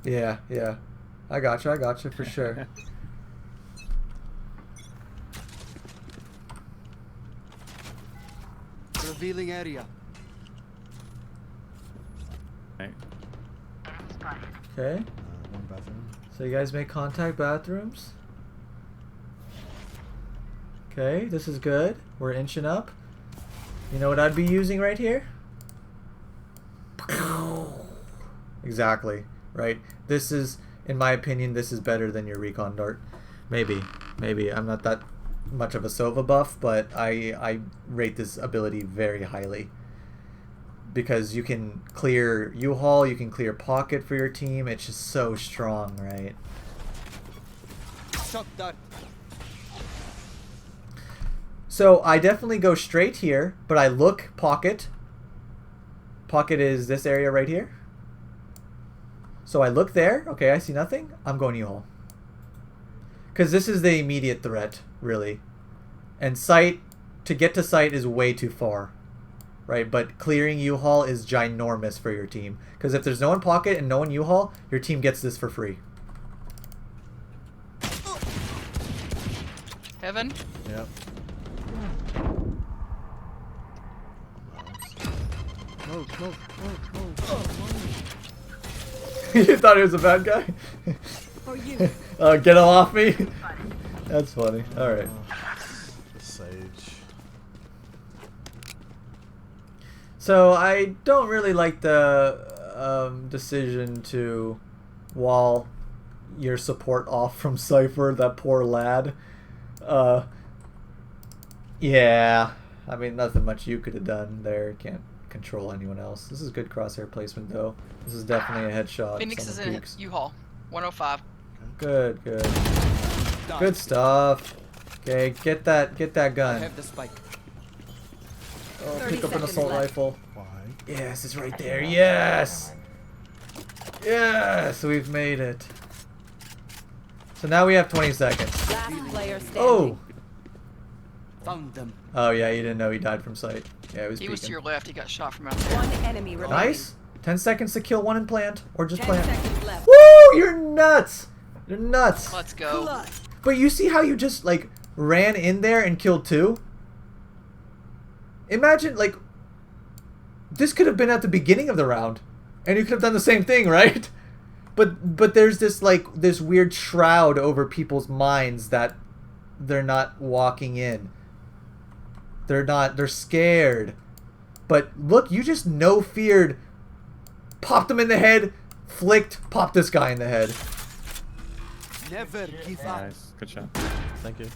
Yeah, yeah. I got you for sure. Revealing area. Right. Okay. One bathroom. So you guys make contact bathrooms. Okay, this is good. We're inching up. You know what I'd be using right here? Exactly. Right? This is, in my opinion, this is better than your recon dart. Maybe. Maybe. I'm not that much of a Sova buff, but I rate this ability very highly. Because you can clear U-Haul, you can clear pocket for your team. It's just so strong, right? Shock dart. So I definitely go straight here, but I look pocket. Pocket is this area right here. So I look there. Okay, I see nothing. I'm going U-Haul. Because this is the immediate threat, really. And sight, to get to sight is way too far. Right, but clearing U-Haul is ginormous for your team. Because if there's no one pocket and no one U-Haul, your team gets this for free. Heaven? Yep. No, no, no, no. You thought he was a bad guy? For you. Get him off me. That's funny. All right. The sage. So I don't really like the decision to wall your support off from Cypher. That poor lad. Yeah. I mean, nothing much you could have done there. Can't control anyone else. This is good crosshair placement, though. This is definitely a headshot. Phoenix is Someone in peeks. U-Haul. 105. Good, good. Good stuff. Okay, get that I gun. have the spike. Oh, 30 pick up an seconds assault left. rifle. Why? Yes, it's right there. Yes! Yes, we've made it. So now we have 20 seconds. Last player standing. Oh! Found them. Oh yeah, you didn't know he died from sight. Yeah, he was He was to peeking. your left. He got shot from out there. One enemy remaining. Nice. 10 seconds to kill one and plant. Or just 10 plant. seconds left. Woo! You're nuts! You're nuts! Let's go. Clutch. But you see how you just, like, ran in there and killed two? Imagine, like, this could have been at the beginning of the round. And you could have done the same thing, right? But there's this, like, this weird shroud over people's minds that they're not walking in. They're scared. But look, you just no-feared, popped him in the head, flicked, popped this guy in the head. Never give up. Nice. Good shot. Thank you.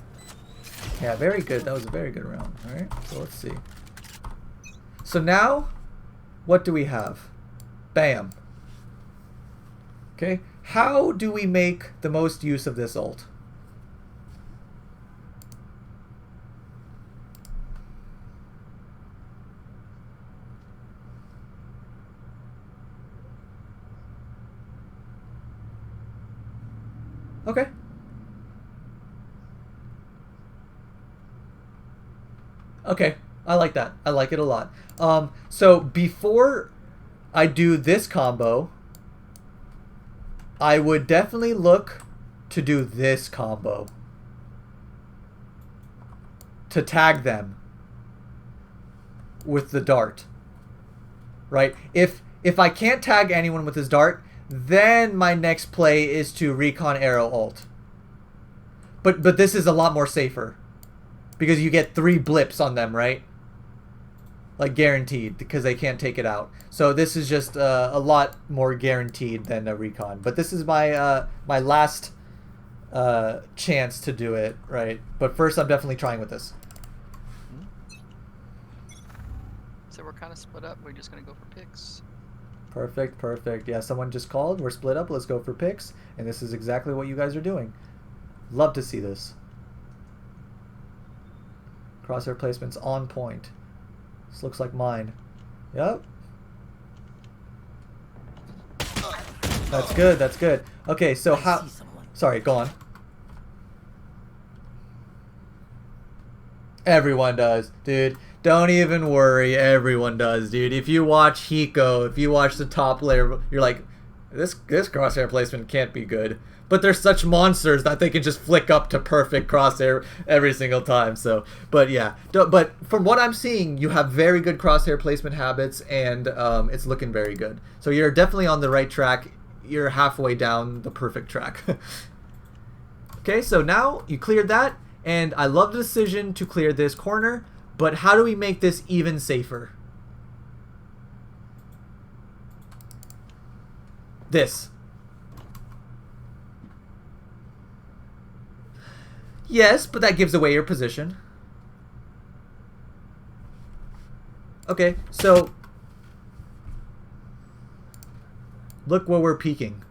Yeah, very good. That was a very good round. Alright, so let's see. So now, what do we have? Bam. Okay, how do we make the most use of this ult? Okay. Okay, I like that. I like it a lot. So before I do this combo, I would definitely look to do this combo. To tag them with the dart. Right? If I can't tag anyone with his dart, then my next play is to recon arrow ult. But this is a lot more safer. Because you get 3 blips on them, right? Like guaranteed, because they can't take it out. So this is just a lot more guaranteed than a recon. But this is my my last chance to do it, right? But first I'm definitely trying with this. So we're kind of split up. We're just going to go for picks. Perfect, perfect. Yeah, someone just called. We're split up. Let's go for picks. And this is exactly what you guys are doing. Love to see this. Crosshair placement's on point. This looks like mine. Yep. That's good, that's good. Okay, so how... Sorry, go on. Everyone does, dude. Don't even worry, everyone does, dude. If you watch Hiko, if you watch the top layer, you're like, This crosshair placement can't be good. But they're such monsters that they can just flick up to perfect crosshair every single time. So, but yeah. But from what I'm seeing, you have very good crosshair placement habits, and it's looking very good. So you're definitely on the right track. You're halfway down the perfect track. Okay, so now you cleared that, and I love the decision to clear this corner, but how do we make this even safer? This. Yes, but that gives away your position. Okay, so look where we're peeking.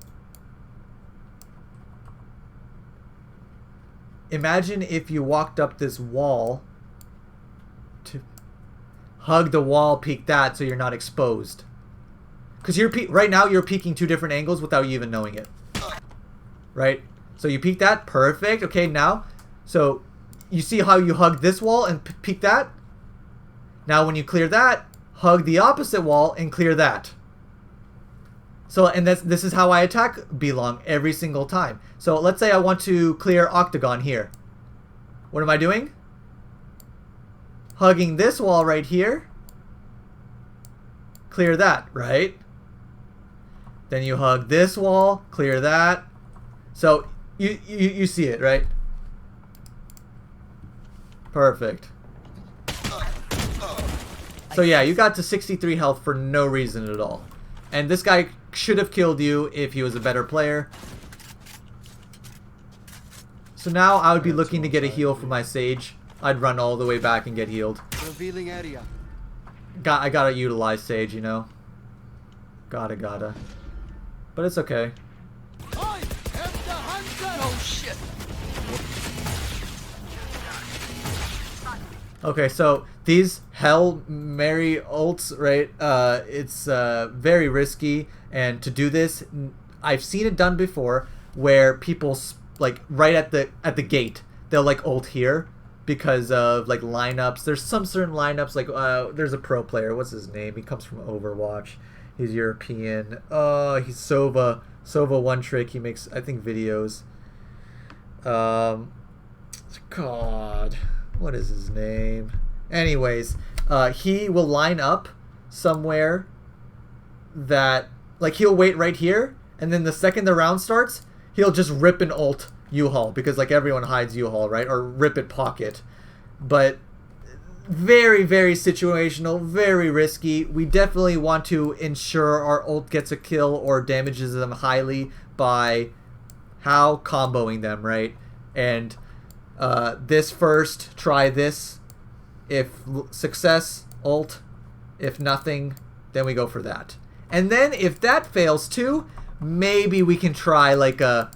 Imagine if you walked up this wall to hug the wall, peek that, so you're not exposed. Because right now you're peeking two different angles without you even knowing it. Right? So you peek that, perfect. Okay, now, so you see how you hug this wall and peek that? Now when you clear that, hug the opposite wall and clear that. So, and this is how I attack B-Long every single time. So let's say I want to clear Octagon here. What am I doing? Hugging this wall right here. Clear that, right? Then you hug this wall, clear that. So you see it, right? Perfect. So yeah, you got to 63 health for no reason at all. And this guy should have killed you if he was a better player. So now I would be looking to get a heal for my Sage. I'd run all the way back and get healed. Revealing area. I gotta utilize Sage, you know. Gotta. But it's okay. I am the hunter. Oh shit. Okay, so these Hail Mary ults, right? It's very risky, and to do this, I've seen it done before, where people like right at the gate, they'll like ult here because of like lineups. There's some certain lineups, like there's a pro player. What's his name? He comes from Overwatch. He's European. He's Sova. Sova One Trick. He makes, I think, videos. God. What is his name? Anyways, he will line up somewhere that, like, he'll wait right here, and then the second the round starts, he'll just rip and ult U-Haul, because, like, everyone hides U-Haul, right? Or rip it pocket. But very, very situational, very risky. We definitely want to ensure our ult gets a kill or damages them highly by how comboing them, right? And this first, try this. If success, ult. If nothing, then we go for that. And then if that fails too, maybe we can try like a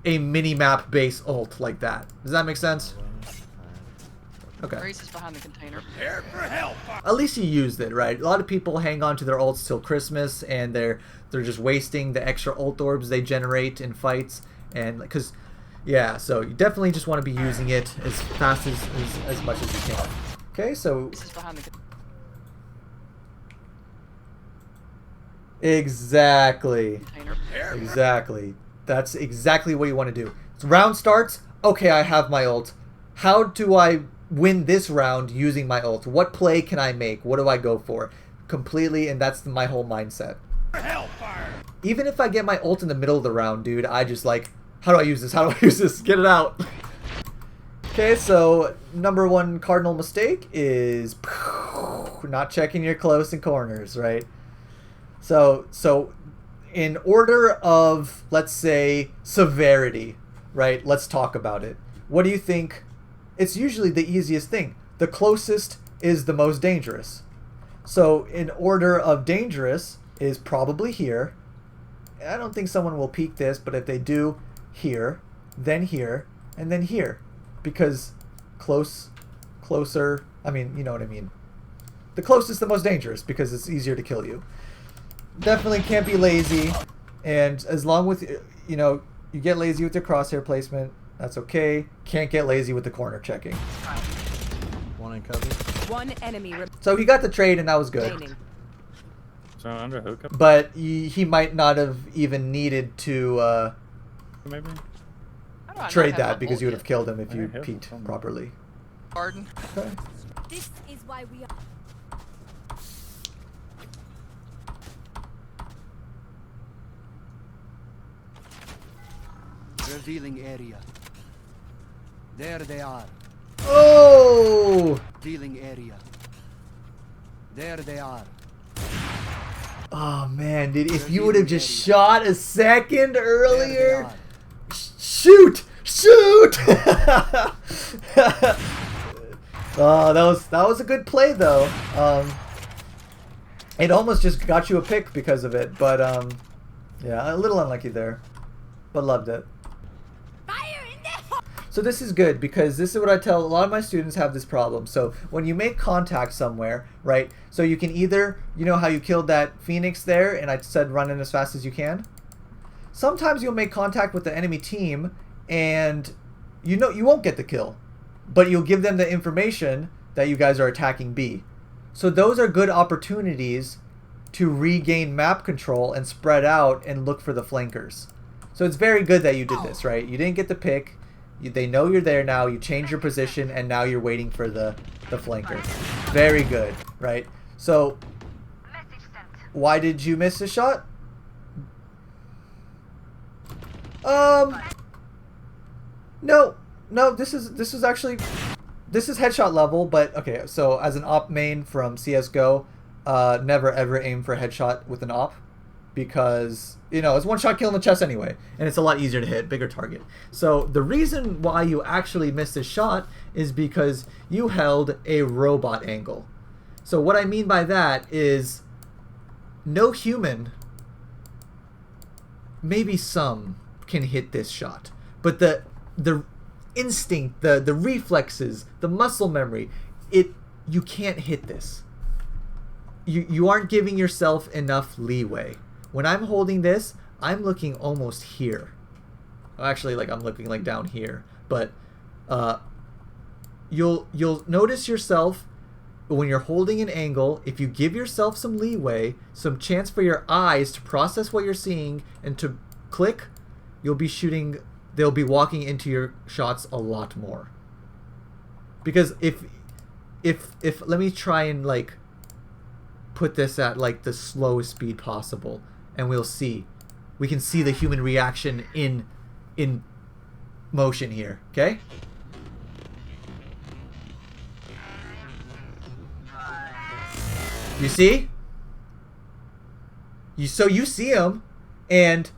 mini-map base ult like that. Does that make sense? Okay. Grace is behind the container. Prepare for hellfire. At least you used it, right? A lot of people hang on to their ults till Christmas, and they're just wasting the extra ult orbs they generate in fights, and because, yeah, so you definitely just want to be using it as fast as much as you can. Okay, so Grace is behind the exactly, container. exactly. That's exactly what you want to do. So round starts. Okay, I have my ult. How do I win this round using my ult? What play can I make? What do I go for? Completely, and that's my whole mindset. Hellfire. Even if I get my ult in the middle of the round, dude, I just like, how do I use this? How do I use this? Get it out. Okay, so number one cardinal mistake is not checking your close and corners, right? So in order of, let's say, severity, right? Let's talk about it. What do you think? It's usually the easiest thing. The closest is the most dangerous. So in order of dangerous is probably here. I don't think someone will peek this, but if they do, here, and then here. Because closer, I mean, you know what I mean. The closest, the most dangerous, because it's easier to kill you. Definitely can't be lazy. And as long with, you know, you get lazy with your crosshair placement, that's okay. Can't get lazy with the corner checking. One in cover. One enemy So he got the trade, and that was good. remaining. So under hookup, but he might not have even needed to maybe. How do I not trade have that my because ult you would have yet? killed him if I you have peeked some. properly. Pardon? Okay. This is why we are. Revealing area. There they are. Oh! Revealing area. There they are. Oh man, dude! If you would have just shot a second There they earlier, are. shoot! Shoot! Oh, that was a good play though. It almost just got you a pick because of it, but yeah, a little unlucky there, but loved it. Fire in the. So this is good because this is what I tell a lot of my students have this problem. So when you make contact somewhere, right? So you can either, you know how you killed that Phoenix there and I said run in as fast as you can? Sometimes you'll make contact with the enemy team and you know you won't get the kill, but you'll give them the information that you guys are attacking B. So those are good opportunities to regain map control and spread out and look for the flankers. So it's very good that you did this, right? You didn't get the pick. They know you're there now. You change your position, and now you're waiting for the flanker. Very good, right? So, why did you miss the shot? No, this is actually headshot level, but okay. So as an op main from CS:GO, never ever aim for a headshot with an op. Because, you know, it's one shot kill in the chest anyway, and it's a lot easier to hit, bigger target. So the reason why you actually missed this shot is because you held a robot angle. So what I mean by that is no human, maybe some, can hit this shot. But the instinct, the reflexes, the muscle memory, you can't hit this. You aren't giving yourself enough leeway. When I'm holding this, I'm looking almost here. Actually, like I'm looking like down here. But you'll notice yourself when you're holding an angle, if you give yourself some leeway, some chance for your eyes to process what you're seeing and to click, you'll be shooting, they'll be walking into your shots a lot more. Because if let me try and like put this at like the slowest speed possible, and we'll see. We can see the human reaction in motion here, okay? You see? So you see him, and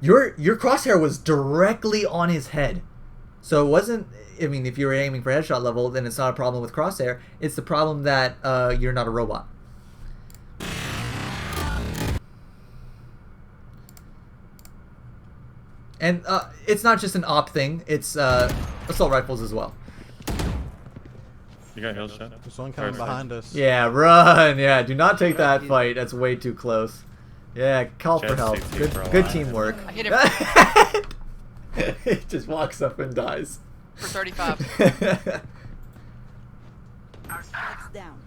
your crosshair was directly on his head. So it wasn't, I mean, if you were aiming for headshot level, then it's not a problem with crosshair. It's the problem that you're not a robot. And it's not just an op thing, it's assault rifles as well. You got hill shot. There's one coming behind us. Yeah, run! Yeah, do not take that fight. That's way too close. Yeah, call for Just help. 60 Good, for a good while. teamwork. I hit him He just walks up and dies. for 35. Spikes down.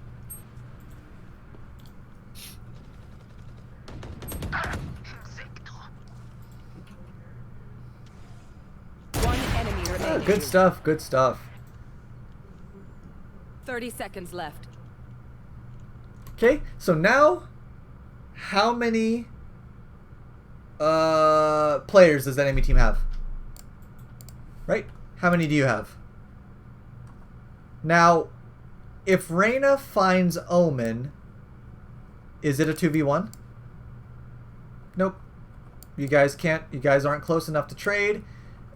One enemy remaining. Good stuff, good stuff. 30 seconds left. Okay, so now, how many players does that enemy team have? Right? How many do you have? Now, if Reyna finds Omen, is it a 2v1? Nope. You guys can't, you guys aren't close enough to trade,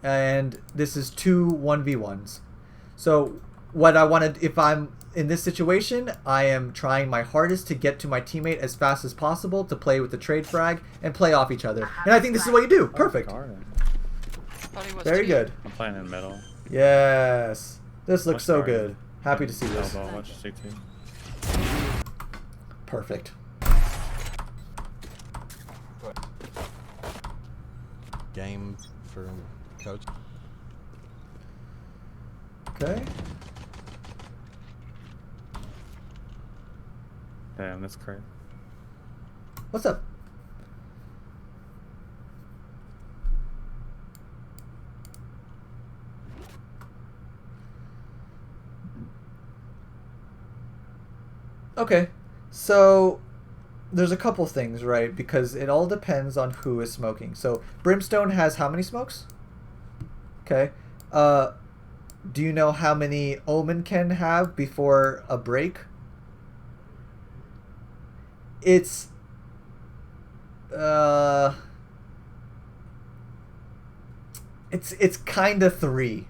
and this is two 1v1s. So what I want to, if I'm in this situation, I am trying my hardest to get to my teammate as fast as possible to play with the trade frag and play off each other. And I think this is what you do. Perfect. Thought he was Very too. good. I'm playing in the middle. Yes. This looks What's so guard? good. Happy to see this. Elbow, watch CT. Perfect. Game for coach. Okay. Damn, that's crazy. What's up? Okay, so there's a couple things, right? Because it all depends on who is smoking. So Brimstone has how many smokes? Okay. Do you know how many Omen can have before a break? It's it's kind of 3,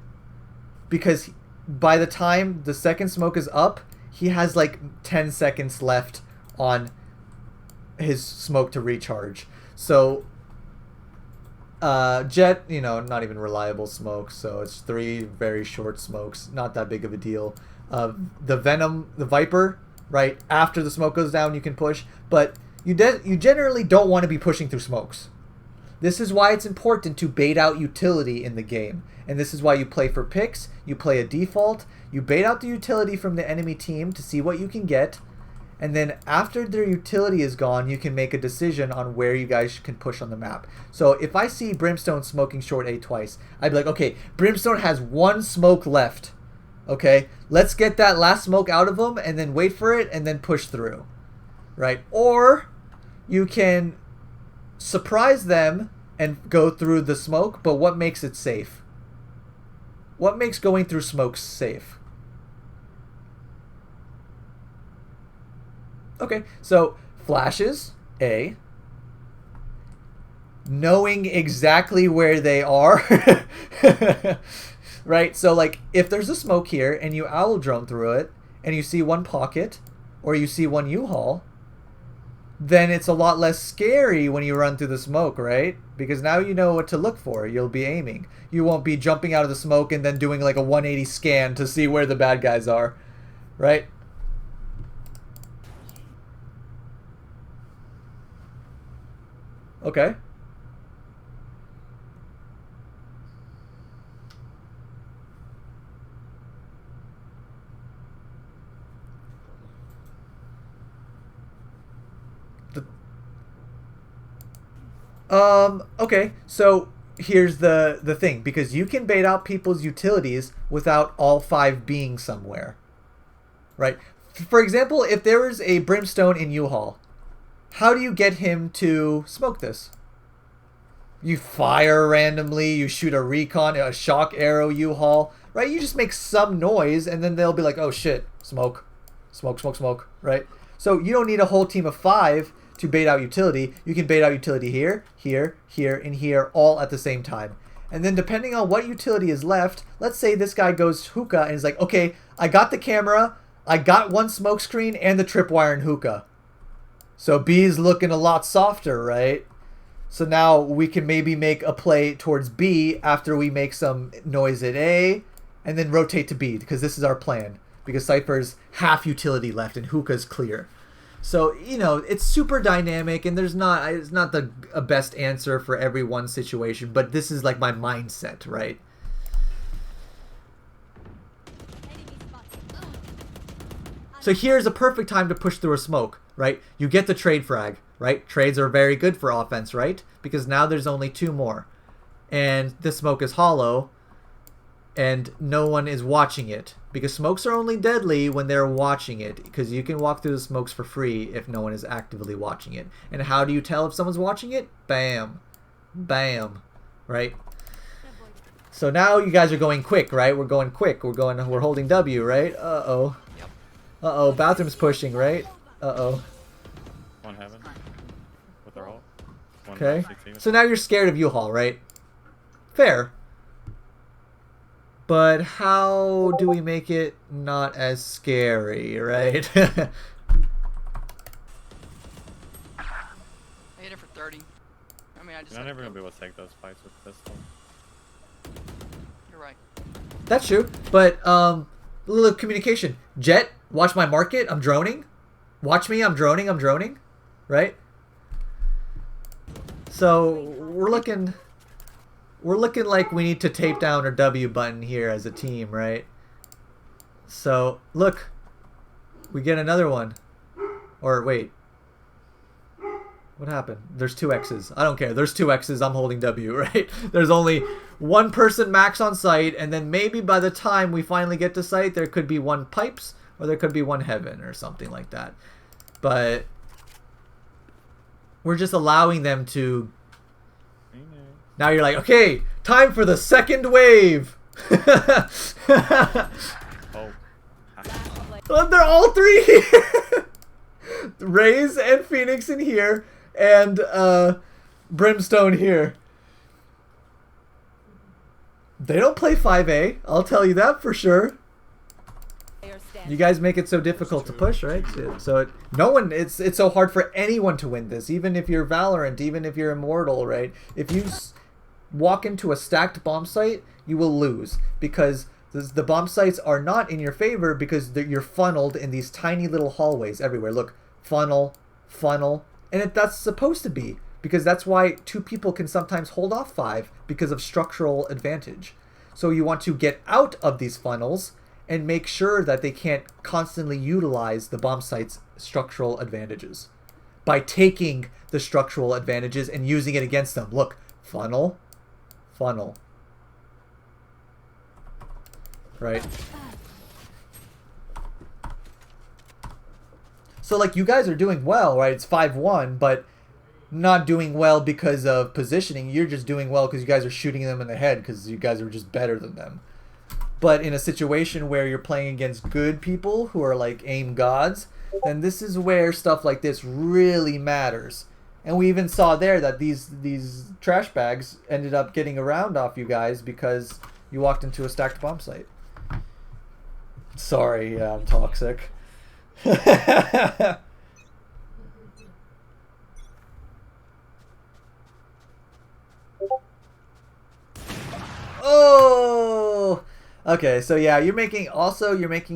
because by the time the second smoke is up, he has like 10 seconds left on his smoke to recharge. So Jet, you know, not even reliable smoke, so it's 3 very short smokes, not that big of a deal. The Venom, the Viper, right after the smoke goes down, you can push, but you generally don't want to be pushing through smokes. This is why it's important to bait out utility in the game, and this is why you play for picks. You play a default, you bait out the utility from the enemy team to see what you can get, and then after their utility is gone, you can make a decision on where you guys can push on the map. So if I see Brimstone smoking short A twice, I'd be like, okay, Brimstone has 1 smoke left. Okay, let's get that last smoke out of him and then wait for it and then push through. Right? Or you can surprise them and go through the smoke, but what makes it safe? What makes going through smoke safe? Okay, so flashes, A. Knowing exactly where they are. Right? So like if there's a smoke here and you owl drone through it and you see 1 pocket or you see 1 U-Haul, then it's a lot less scary when you run through the smoke, right? Because now you know what to look for. You'll be aiming. You won't be jumping out of the smoke and then doing like a 180 scan to see where the bad guys are, right? Okay. Okay, so here's the thing, because you can bait out people's utilities without all 5 being somewhere, right? For example, if there is a Brimstone in U-Haul, how do you get him to smoke this? You fire randomly, you shoot a recon, a shock arrow U-Haul, right? You just make some noise and then they'll be like, oh shit, smoke, smoke, smoke, smoke, right? So you don't need a whole team of 5 to bait out utility. You can bait out utility here, here, here, and here all at the same time. And then depending on what utility is left, let's say this guy goes hookah and is like, okay, I got the camera, I got 1 smoke screen and the tripwire and hookah. So B's looking a lot softer, right? So now we can maybe make a play towards B after we make some noise at A and then rotate to B, because this is our plan. Because Cypher's half utility left and hookah's clear. So, you know, it's super dynamic and it's not the best answer for every one situation, but this is like my mindset, right? So here's a perfect time to push through a smoke, right? You get the trade frag, right? Trades are very good for offense, right? Because now there's only 2 more. And this smoke is hollow and no one is watching it. Because smokes are only deadly when they're watching it. Because you can walk through the smokes for free if no one is actively watching it. And how do you tell if someone's watching it? Bam. Bam. Right? So now you guys are going quick, right? We're going quick. We're holding W, right? Uh-oh. Yep. Uh-oh. Bathroom's pushing, right? Uh-oh. 1 heaven. With our ult. 1 Okay. 16. So now you're scared of U-Haul, right? Fair. But how do we make it not as scary, right? I hit it for 30. I mean, I just. You're not had ever to gonna go. be able to take those fights with pistol. You're right. That's true. But a little communication. Jet, watch my market. I'm droning. Watch me. I'm droning. I'm droning. Right? So we're looking like we need to tape down our W button here as a team, right? So look, we get another one. Or wait. What happened? There's 2 X's. I don't care. There's 2 X's. I'm holding W, right? There's only 1 person max on site, and then maybe by the time we finally get to site, there could be 1 pipes, or there could be 1 heaven, or something like that. But we're just allowing them to... Now you're like, okay, time for the second wave! Oh. Look, they're all 3 here! Raze and Phoenix in here, and Brimstone here. They don't play 5A, I'll tell you that for sure. You guys make it so difficult to push, right? So it's so hard for anyone to win this, even if you're Valorant, even if you're Immortal, right? If you walk into a stacked bomb site, you will lose, because the bomb sites are not in your favor, because you're funneled in these tiny little hallways everywhere. Look, funnel, funnel, and that's supposed to be, because that's why 2 people can sometimes hold off 5, because of structural advantage. So you want to get out of these funnels and make sure that they can't constantly utilize the bomb site's structural advantages by taking the structural advantages and using it against them. Look, funnel, funnel. Right? So, like, you guys are doing well, right? It's 5-1, but not doing well because of positioning. You're just doing well because you guys are shooting them in the head because you guys are just better than them. But in a situation where you're playing against good people who are like aim gods, then this is where stuff like this really matters. And we even saw there that these trash bags ended up getting a round off you guys because you walked into a stacked bomb site. Sorry, yeah, I'm toxic. Oh! Okay, so yeah, you're making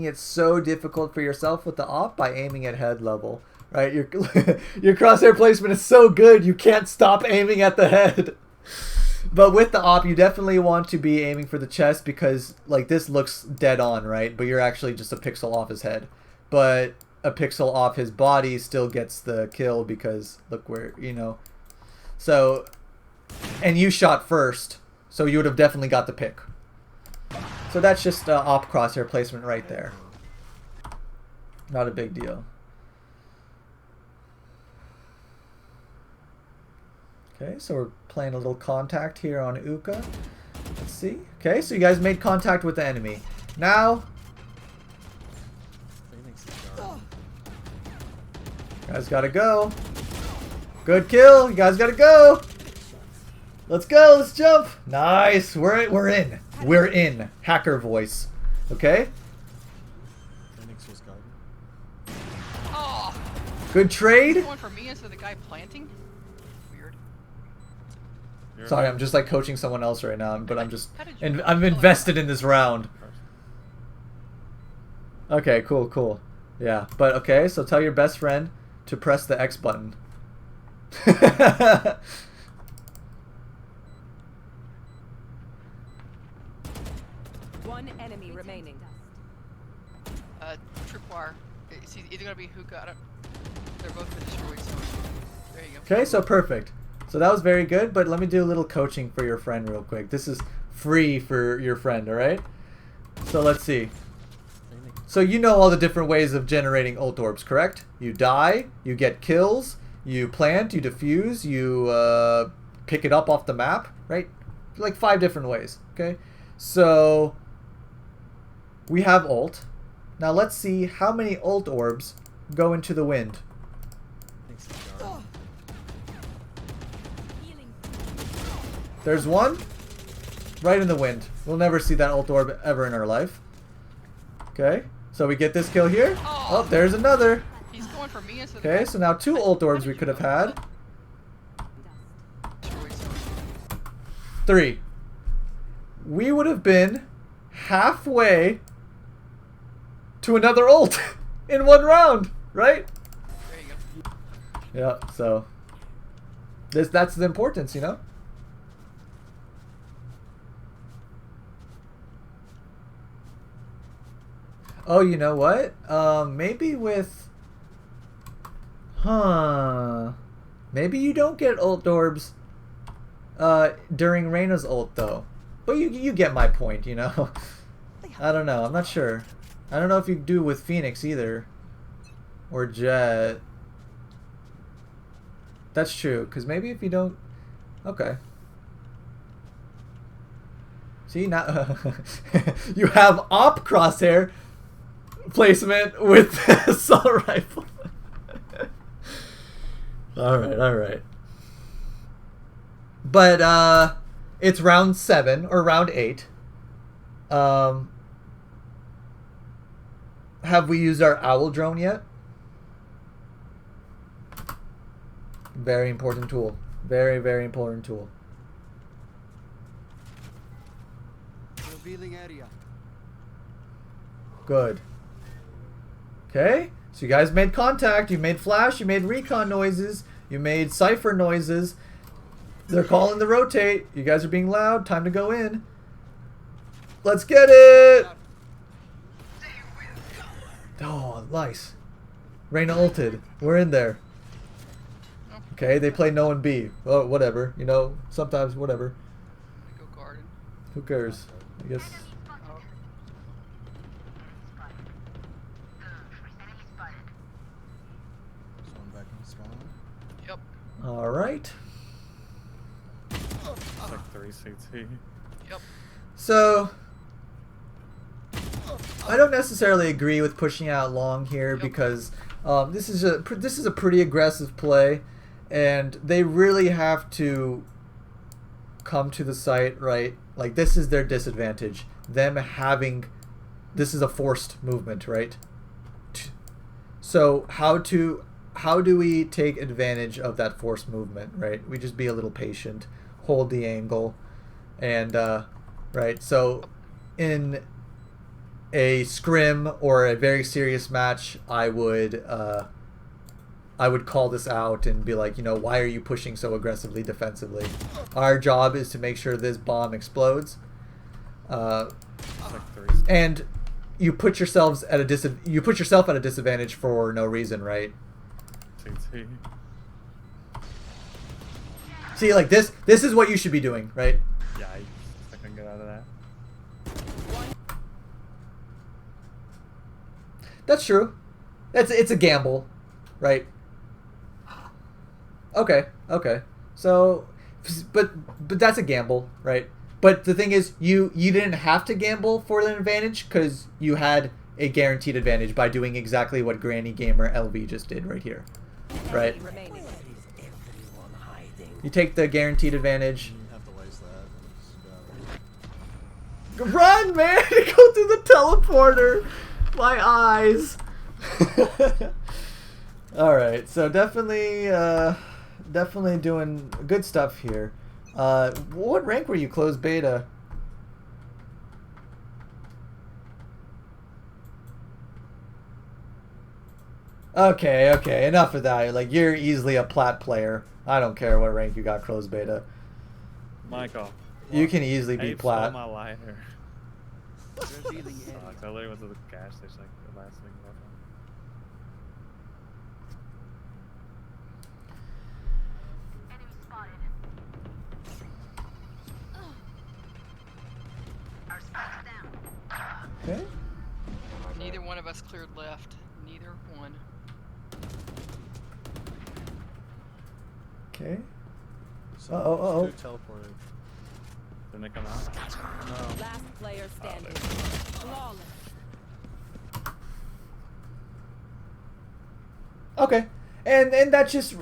it so difficult for yourself with the op by aiming at head level, right? Your crosshair placement is so good you can't stop aiming at the head. But with the op, you definitely want to be aiming for the chest because like this looks dead on, right? But you're actually just a pixel off his head. But a pixel off his body still gets the kill because look where, you know. So, and you shot first, so you would have definitely got the pick. So that's just op crosshair placement right there. Not a big deal. Okay, so we're playing a little contact here on Uka. Let's see. Okay, so you guys made contact with the enemy. Now, you guys gotta go. Good kill. You guys gotta go. Let's go. Let's jump. Nice. We're in. We're in. Hacker voice. Okay. Phoenix was guarding. Oh, Good trade. going for me instead of the guy planting. Weird. Sorry, I'm just like coaching someone else right now, but I'm just How did you I'm invested in this round. Okay, cool, cool. Yeah, but okay, so tell your best friend to press the X button. One enemy remaining. Tripwire. It's either gonna be hookah. They're both been destroyed. So there you go. Okay, so perfect. So that was very good, but let me do a little coaching for your friend real quick. This is free for your friend, alright? So let's see. So you know all the different ways of generating ult orbs, correct? You die, you get kills, you plant, you defuse, you pick it up off the map, right? Like 5 different ways, okay? So we have ult. Now let's see how many ult orbs go into the wind. There's one right in the wind. We'll never see that ult orb ever in our life. Okay, so we get this kill here. Oh, there's another. He's going for me instead of Okay, so now 2 ult orbs we could have had. 3. We would have been halfway to another ult in 1 round, right? There you go. Yeah, so that's the importance, you know? Oh, you know what? Maybe with... Maybe you don't get ult orbs during Reyna's ult though. But you get my point, you know. I don't know. I'm not sure. I don't know if you do with Phoenix either. Or Jet. That's true, because maybe if you don't... Okay. See, now... you have op crosshair placement with assault rifle. Alright. But, it's round 7, or round 8. Have we used our owl drone yet? Very important tool. Very, very important tool. Revealing area. Good. Okay, so you guys made contact. You made flash. You made recon noises. You made cipher noises. They're calling the rotate. You guys are being loud. Time to go in. Let's get it! Oh, nice. Reyna ulted. We're in there. Okay, they play no and B. Oh, whatever. You know, sometimes whatever. Go garden. Who cares? I guess. Oh. Someone back in the spawn. Yep. All right. It's like 3 CT. Yep. So, I don't necessarily agree with pushing out long here Yep. because this is a pretty aggressive play, and they really have to come to the site, right? Like, this is their disadvantage. Them having, this is a forced movement, right? So how do we take advantage of that forced movement, right? We just be a little patient, hold the angle, and right. So in a scrim or a very serious match, I would call this out and be like, you know, why are you pushing so aggressively defensively? Our job is to make sure this bomb explodes. It's like 3 And you put yourself at a disadvantage for no reason, right? CT. See, like this is what you should be doing, right? Yikes. I couldn't get out of that. That's true. It's a gamble, right? Okay. So, but that's a gamble, right? But the thing is, you didn't have to gamble for an advantage because you had a guaranteed advantage by doing exactly what Granny Gamer LV just did right here, right? Enemy remaining. You take the guaranteed advantage. You have to waste that. Run, man! Go through the teleporter. My eyes. All right, so definitely doing good stuff here. What rank were you closed beta? Okay, enough of that. Like, you're easily a plat player. I don't care what rank you got closed beta. Michael. You can easily beat Ape stole plat. my lighter. Revealing area. Sucks. I literally went to the gas station like the last thing about them. Okay. Neither one of us cleared left. Neither one. Okay. So Uh-oh. two teleported. Didn't they come out? No. Last player standing. Flawless. Okay. And that just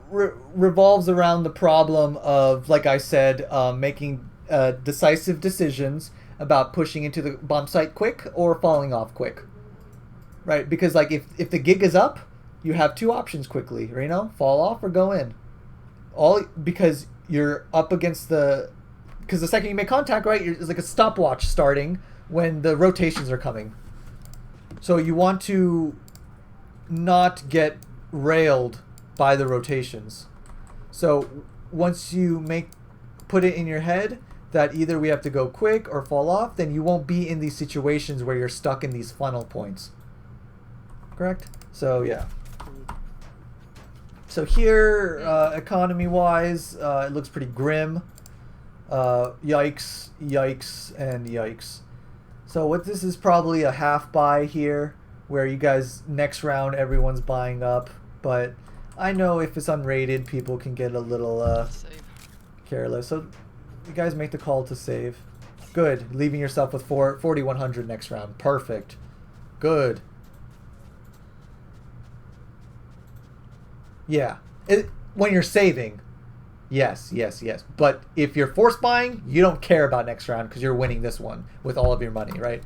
revolves around the problem of, like I said, making decisive decisions about pushing into the bomb site quick or falling off quick. Right? Because, like, if the gig is up, you have two options quickly, you know? Fall off or go in. All because you're up against because the second you make contact, right, it's like a stopwatch starting when the rotations are coming. So you want to not get railed by the rotations. So once you put it in your head that either we have to go quick or fall off, then you won't be in these situations where you're stuck in these funnel points. Correct? So yeah. So here, economy-wise, it looks pretty grim. Yikes, yikes, and yikes. So what this is probably a half buy here, where you guys, next round, everyone's buying up. But I know if it's unrated, people can get a little Save. careless. So you guys make the call to save. Good. Leaving yourself with 4,100 next round. Perfect. Good. Yeah. When you're saving, yes, yes, yes. But if you're force buying, you don't care about next round because you're winning this one with all of your money, right?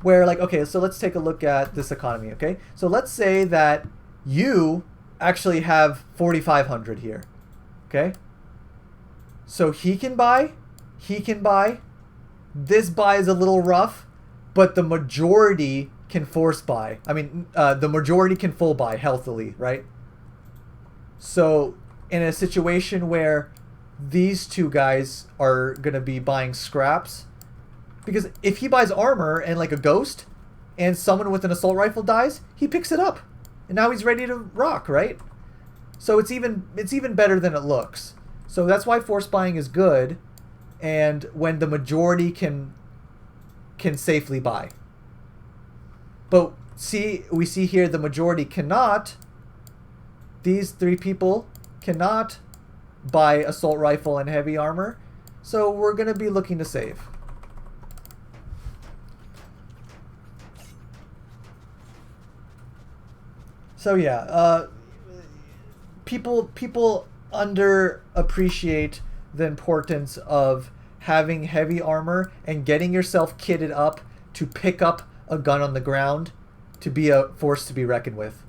Where like, okay, so let's take a look at this economy, okay? So let's say that you actually have 4,500 here, okay? So he can buy. This buy is a little rough, but the majority can force buy. I mean, the majority can full buy healthily, right? So in a situation where these two guys are going to be buying scraps, because if he buys armor and like a ghost and someone with an assault rifle dies, he picks it up. And now he's ready to rock, right? So it's even better than it looks. So that's why force buying is good, and when the majority can safely buy. But we see here the majority cannot. These three people cannot buy assault rifle and heavy armor. So we're going to be looking to save. So yeah, people underappreciate the importance of having heavy armor and getting yourself kitted up to pick up a gun on the ground to be a force to be reckoned with.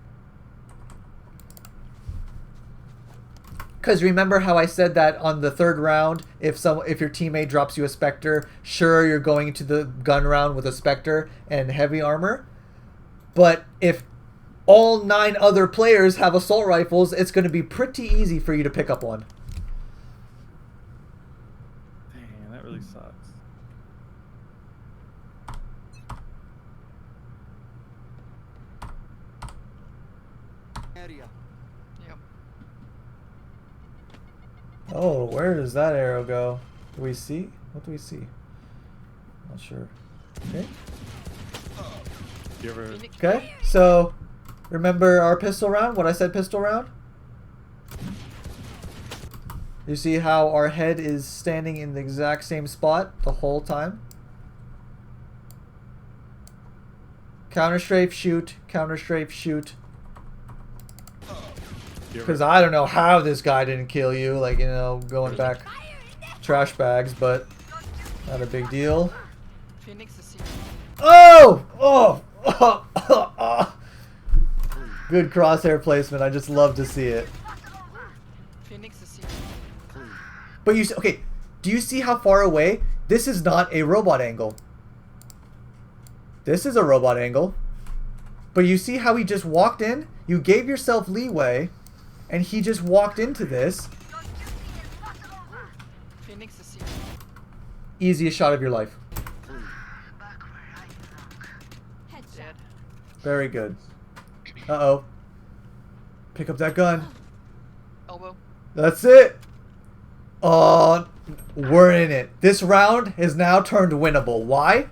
Because remember how I said that on the third round, if your teammate drops you a Spectre, sure, you're going into the gun round with a Spectre and heavy armor. But if all 9 other players have assault rifles, it's going to be pretty easy for you to pick up one. Dang, that really sucks. Area. Yep. Oh, where does that arrow go? Do we see? What do we see? Not sure. Okay. You ever? Phoenix- Okay, so remember our pistol round? What I said pistol round? You see how our head is standing in the exact same spot the whole time? Counter strafe, shoot. Counter strafe, shoot. Because I don't know how this guy didn't kill you. Like, you know, going back trash bags, but not a big deal. Phoenix is C. Oh! Oh! Oh! Oh! Oh! Good crosshair placement. I just love to see it. Phoenix is C. But you see, okay, do you see how far away? This is not a robot angle. This is a robot angle. But you see how he just walked in? You gave yourself leeway, and he just walked into this. Phoenix is C. Easiest shot of your life. Dead. Very good. Uh-oh. Pick up that gun. Elbow. That's it. Oh, we're in it. This round is now turned winnable. Why?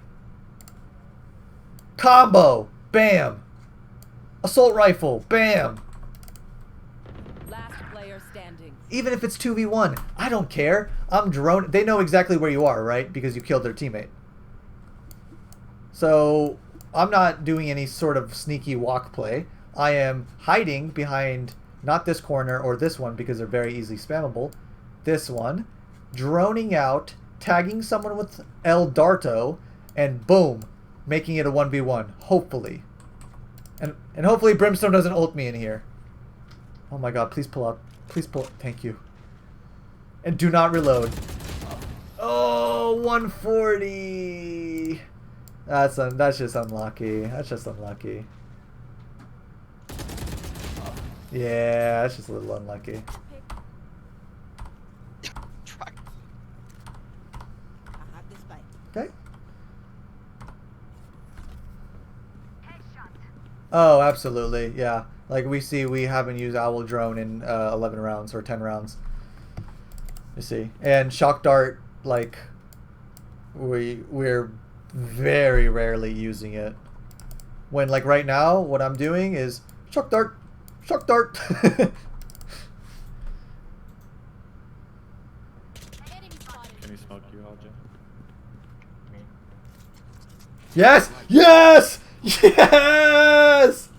Combo. Bam. Assault rifle. Bam. Last player standing. Even if it's 2v1, I don't care. I'm drone. They know exactly where you are, right? Because you killed their teammate. So I'm not doing any sort of sneaky walk play. I am hiding behind not this corner or this one because they're very easily spammable. This one, droning out, tagging someone with El Darto, and boom, making it a 1v1, hopefully. And hopefully Brimstone doesn't ult me in here. Oh my god, please pull up. Please pull up. Thank you. And do not reload. Oh, 140. That's just unlucky. That's just unlucky. Yeah, that's just a little unlucky. Try. I have this fight. Okay. Oh, absolutely. Yeah. Like we haven't used Owl Drone in 11 rounds or 10 rounds. You see. And Shock Dart, like, we're very rarely using it. When, like, right now, what I'm doing is Shock Dart, Shock Dart. Can you smoke you, LJ? Yes! Yes! Yes!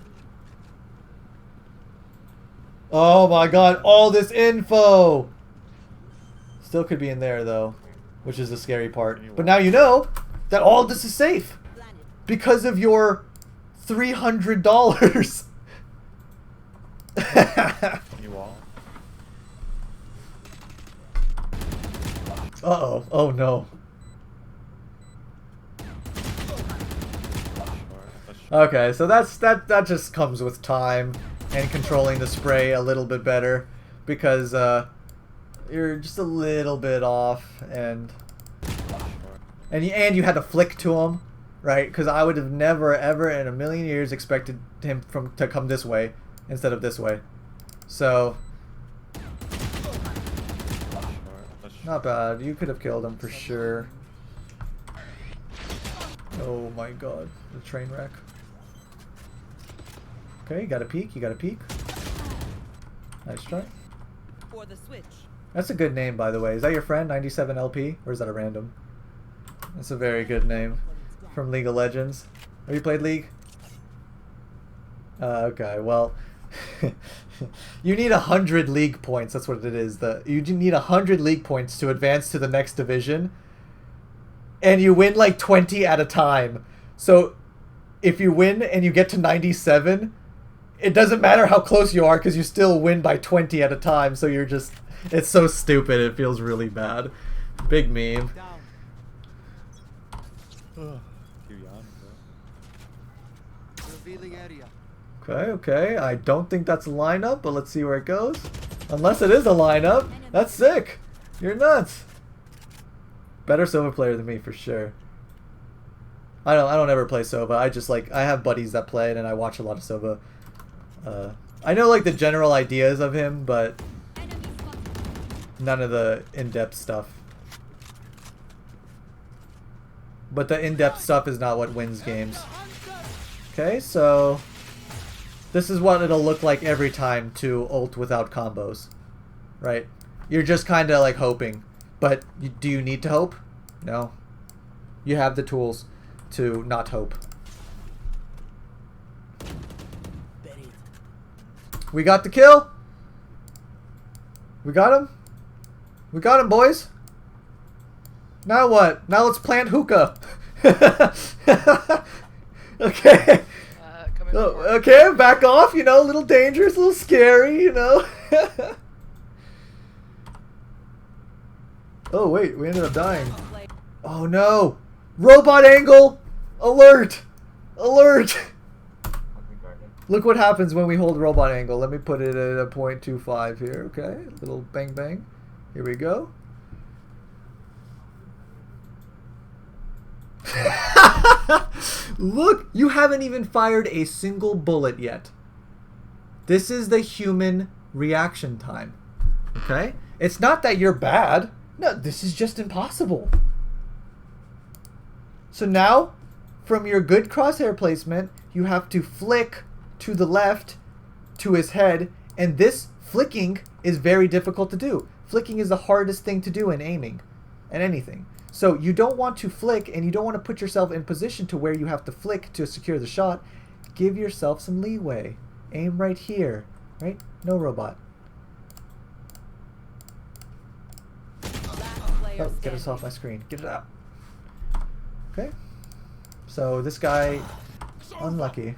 Oh my god, all this info! Still could be in there though, which is the scary part. But now you know that all this is safe because of your $300. Can you wall? Uh-oh. Oh no. Okay, so that just comes with time and controlling the spray a little bit better because you're just a little bit off and you had to flick to him, right? Because I would have never ever in a million years expected him to come this way instead of this way. So not bad. You could have killed him for sure. Oh my god, the train wreck. Okay, you got a peek, you got a peek. Nice try. For the switch. That's a good name, by the way. Is that your friend, 97LP? Or is that a random? That's a very good name. From League of Legends. Have you played League? Okay, well... you need 100 League points, that's what it is. You need 100 League points to advance to the next division. And you win like 20 at a time. So, if you win and you get to 97... it doesn't matter how close you are because you still win by 20 at a time. So you're just... it's so stupid. It feels really bad. Big meme. Revealing area. Okay, okay. I don't think that's a lineup, but let's see where it goes. Unless it is a lineup. That's sick. You're nuts. Better Sova player than me for sure. I don't ever play Sova. I just like... I have buddies that play it and I watch a lot of Sova. I know like the general ideas of him, but none of the in-depth stuff. But the in-depth stuff is not what wins games. Okay, so this is what it'll look like every time to ult without combos, right? You're just kind of like hoping, but do you need to hope? No. You have the tools to not hope. We got the kill. We got him. We got him, boys. Now what? Now let's plant hookah. Okay. Okay, back off. You know, a little dangerous, a little scary. You know. Oh wait, we ended up dying. Oh no! Robot angle! Alert! Alert! Look what happens when we hold robot angle. Let me put it at a 0.25 here, okay? A little bang bang. Here we go. Look, you haven't even fired a single bullet yet. This is the human reaction time, okay? It's not that you're bad. No, this is just impossible. So now, from your good crosshair placement, you have to flick to the left to his head, and this flicking is very difficult to do. Flicking is the hardest thing to do in aiming and anything. So you don't want to flick, and you don't want to put yourself in position to where you have to flick to secure the shot. Give yourself some leeway. Aim right here, right? No robot. Oh, get us off my screen. Get it out. Okay. So this guy, unlucky.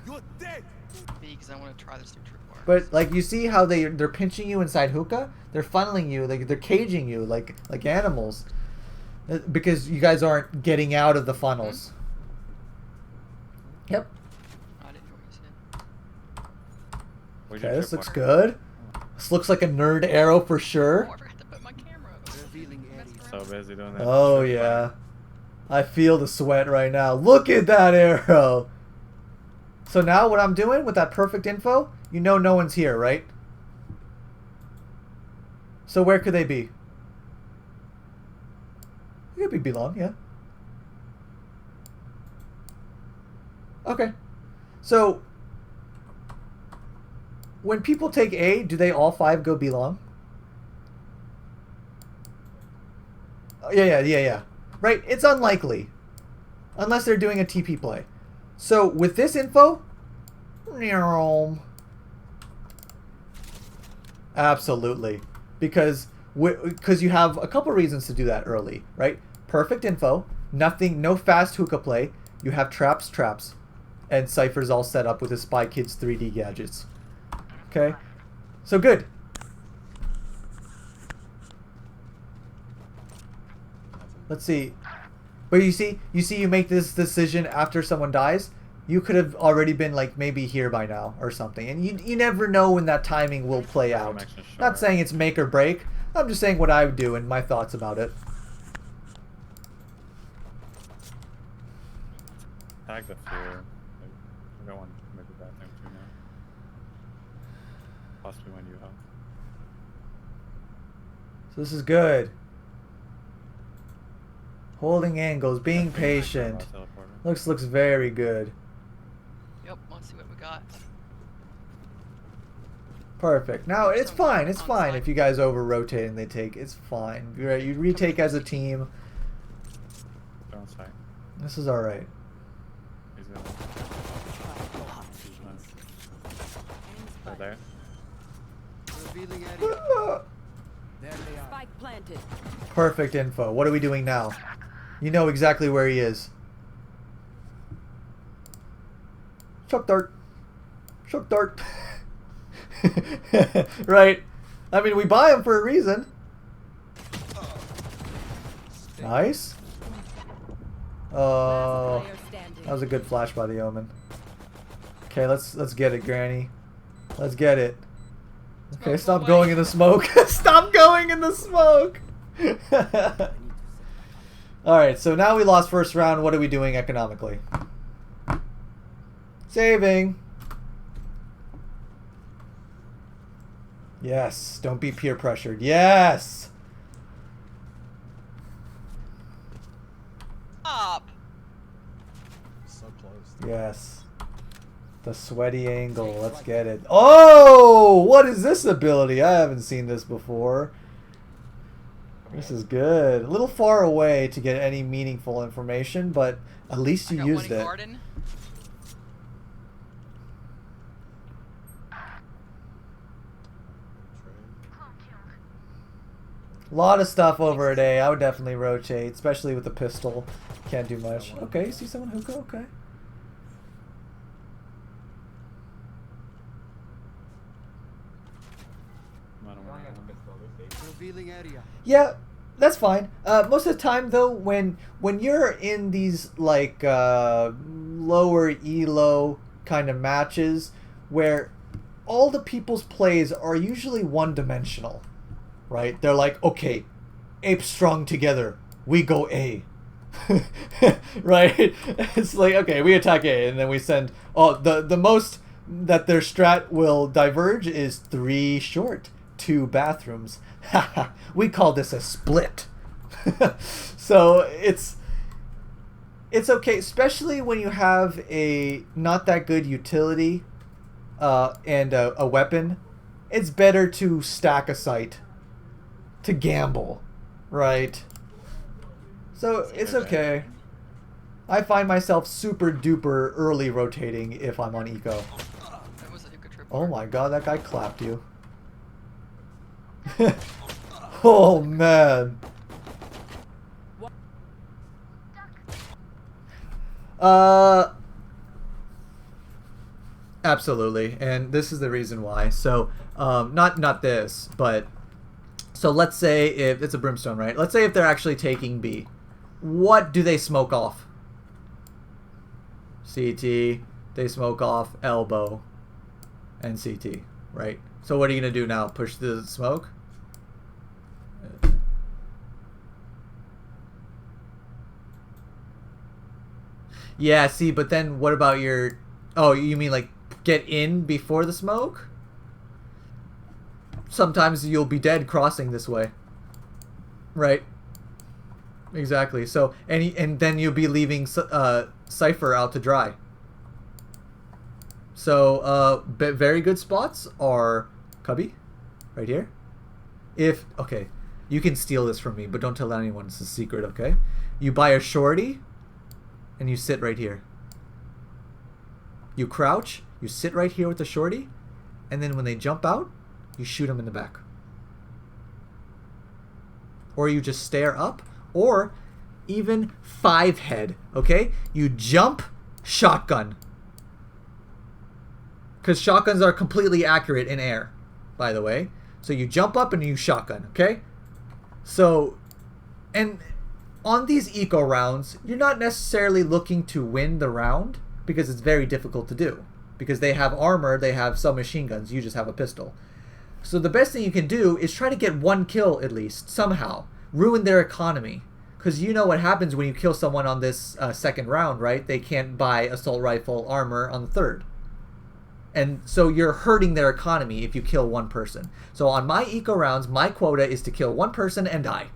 Because I want to try this new tripwire. But like you see how they're pinching you inside hookah? They're funneling you, like they're caging you like animals. Because you guys aren't getting out of the funnels. Yep. I didn't know what you said. Okay, this looks good. This looks like a nerd arrow for sure. Oh, I forgot to put my camera up. So busy doing that. Oh yeah. I feel the sweat right now. Look at that arrow. So now what I'm doing with that perfect info, you know no one's here, right? So where could they be? It could be belong, yeah. Okay. So when people take A, do they all 5 go belong? Yeah. Right? It's unlikely. Unless they're doing a TP play. So with this info, absolutely. Because you have a couple reasons to do that early, right? Perfect info, nothing, no fast hookah play. You have traps, and Cypher's all set up with his Spy Kids 3D gadgets. Okay, so good. Let's see. But you make this decision after someone dies. You could have already been like maybe here by now or something, and you never know when that timing will play out. Not saying it's make or break. I'm just saying what I would do and my thoughts about it. Tag the fear. We're going maybe bathroom too now. Possibly when you help. So this is good. Holding angles, being patient. Looks very good. Yep, let's see what we got. Perfect. Now it's fine. It's On fine site. if you guys over rotate and they take. It's fine. You retake as a team. They're on site. This is all right. He's gonna. They're there. Revealing area. There they are. Spike planted. Perfect info. What are we doing now? You know exactly where he is. Chuck dart. Chuck dart. Right. I mean, we buy him for a reason. Nice. Oh, Last player standing. that was a good flash by the Omen. Okay, let's get it, Granny. Let's get it. Okay, Smoke stop away. going in the smoke. Stop going in the smoke. All right, so now we lost first round. What are we doing economically? Saving. Yes, don't be peer pressured. Yes. Up. So close. Yes. The sweaty angle. Let's get it. Oh, what is this ability? I haven't seen this before. This is good. A little far away to get any meaningful information, but at least I you got used one in it. garden. A lot of stuff over at A. I would definitely rotate, especially with the pistol. Can't do much. Okay, you see someone hookah? Okay. I don't want to. Revealing area. Yeah, that's fine. Most of the time, though, when you're in these like lower elo kind of matches, where all the people's plays are usually one-dimensional, right? They're like, okay, apes strung together, we go A. Right? It's like, okay, we attack A, and then we send. Oh, the most that their strat will diverge is 3 short, 2 bathrooms. We call this a split. So it's okay, especially when you have a not that good utility and a weapon. It's better to stack a site to gamble, right? So it's okay. I find myself super duper early rotating if I'm on eco. That was a hookah trip. Oh my god, that guy clapped you. Oh man. Absolutely, and this is the reason why. So, not this, but so let's say if it's a brimstone, right? Let's say if they're actually taking B, what do they smoke off? CT. They smoke off elbow and CT, right? So what are you gonna do now? Push the smoke? Yeah, see, but then what about your... Oh, you mean like get in before the smoke? Sometimes you'll be dead crossing this way. Right. Exactly. So, and then you'll be leaving Cypher out to dry. So, very good spots are Cubby, right here. Okay, you can steal this from me, but don't tell anyone. It's a secret, okay? You buy a shorty, and you sit right here. You crouch, you sit right here with the shorty, and then when they jump out, you shoot them in the back. Or you just stare up, or even 5-head, okay? You jump, shotgun. Because shotguns are completely accurate in air, by the way. So you jump up and you shotgun, okay? So, and on these eco rounds, you're not necessarily looking to win the round, because it's very difficult to do. Because they have armor, they have submachine guns, you just have a pistol. So the best thing you can do is try to get 1 kill at least, somehow. Ruin their economy. Because you know what happens when you kill someone on this second round, right? They can't buy assault rifle armor on the third. And so you're hurting their economy if you kill 1 person. So on my eco rounds, my quota is to kill 1 person and die.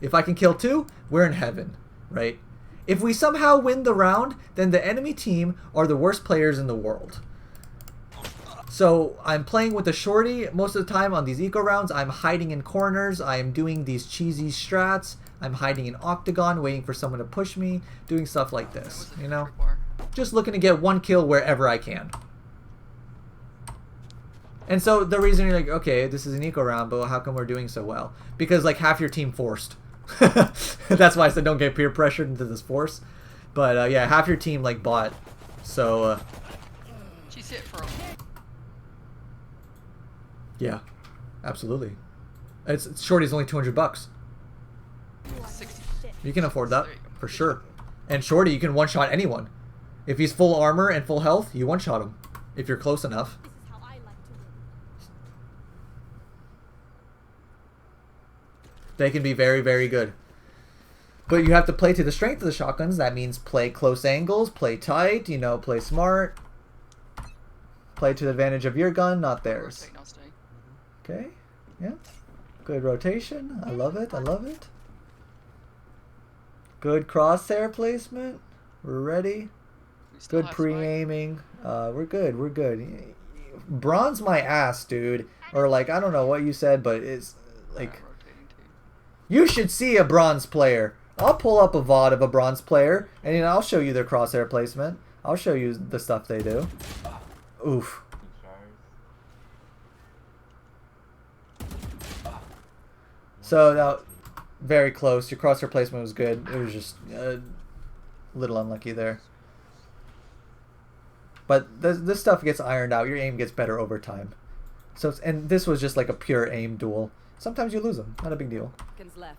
If I can kill 2, we're in heaven, right? If we somehow win the round, then the enemy team are the worst players in the world. So I'm playing with the shorty most of the time on these eco rounds. I'm hiding in corners. I'm doing these cheesy strats. I'm hiding in octagon, waiting for someone to push me, doing stuff like this, you know? Just looking to get 1 kill wherever I can. And so the reason you're like, okay, this is an eco round, but how come we're doing so well? Because like half your team forced. That's why I said don't get peer pressured into this force. But yeah, half your team like bought. So She's hit for him. yeah, absolutely. It's Shorty's only $200. 60. You can afford that There you go. for sure. And Shorty, you can one-shot anyone. If he's full armor and full health, you one-shot him if you're close enough. This is how I like to win. They can be very, very good. But you have to play to the strength of the shotguns. That means play close angles, play tight, you know, play smart. Play to the advantage of your gun, not theirs. Rotate, not stay. Okay, yeah. Good rotation. I love it, I love it. Good crosshair placement. We're ready. We still Good have pre-aiming. We're good, we're good. Bronze my ass, dude. Or like, I don't know what you said, but it's spike. like... Rotating too. You should see a bronze player. I'll pull up a VOD of a bronze player, and you know, I'll show you their crosshair placement. I'll show you the stuff they do. Oof. So now, very close. Your crosshair placement was good. It was just a little unlucky there. But this stuff gets ironed out. Your aim gets better over time. So and this was just like a pure aim duel. Sometimes you lose them. Not a big deal. Seconds left.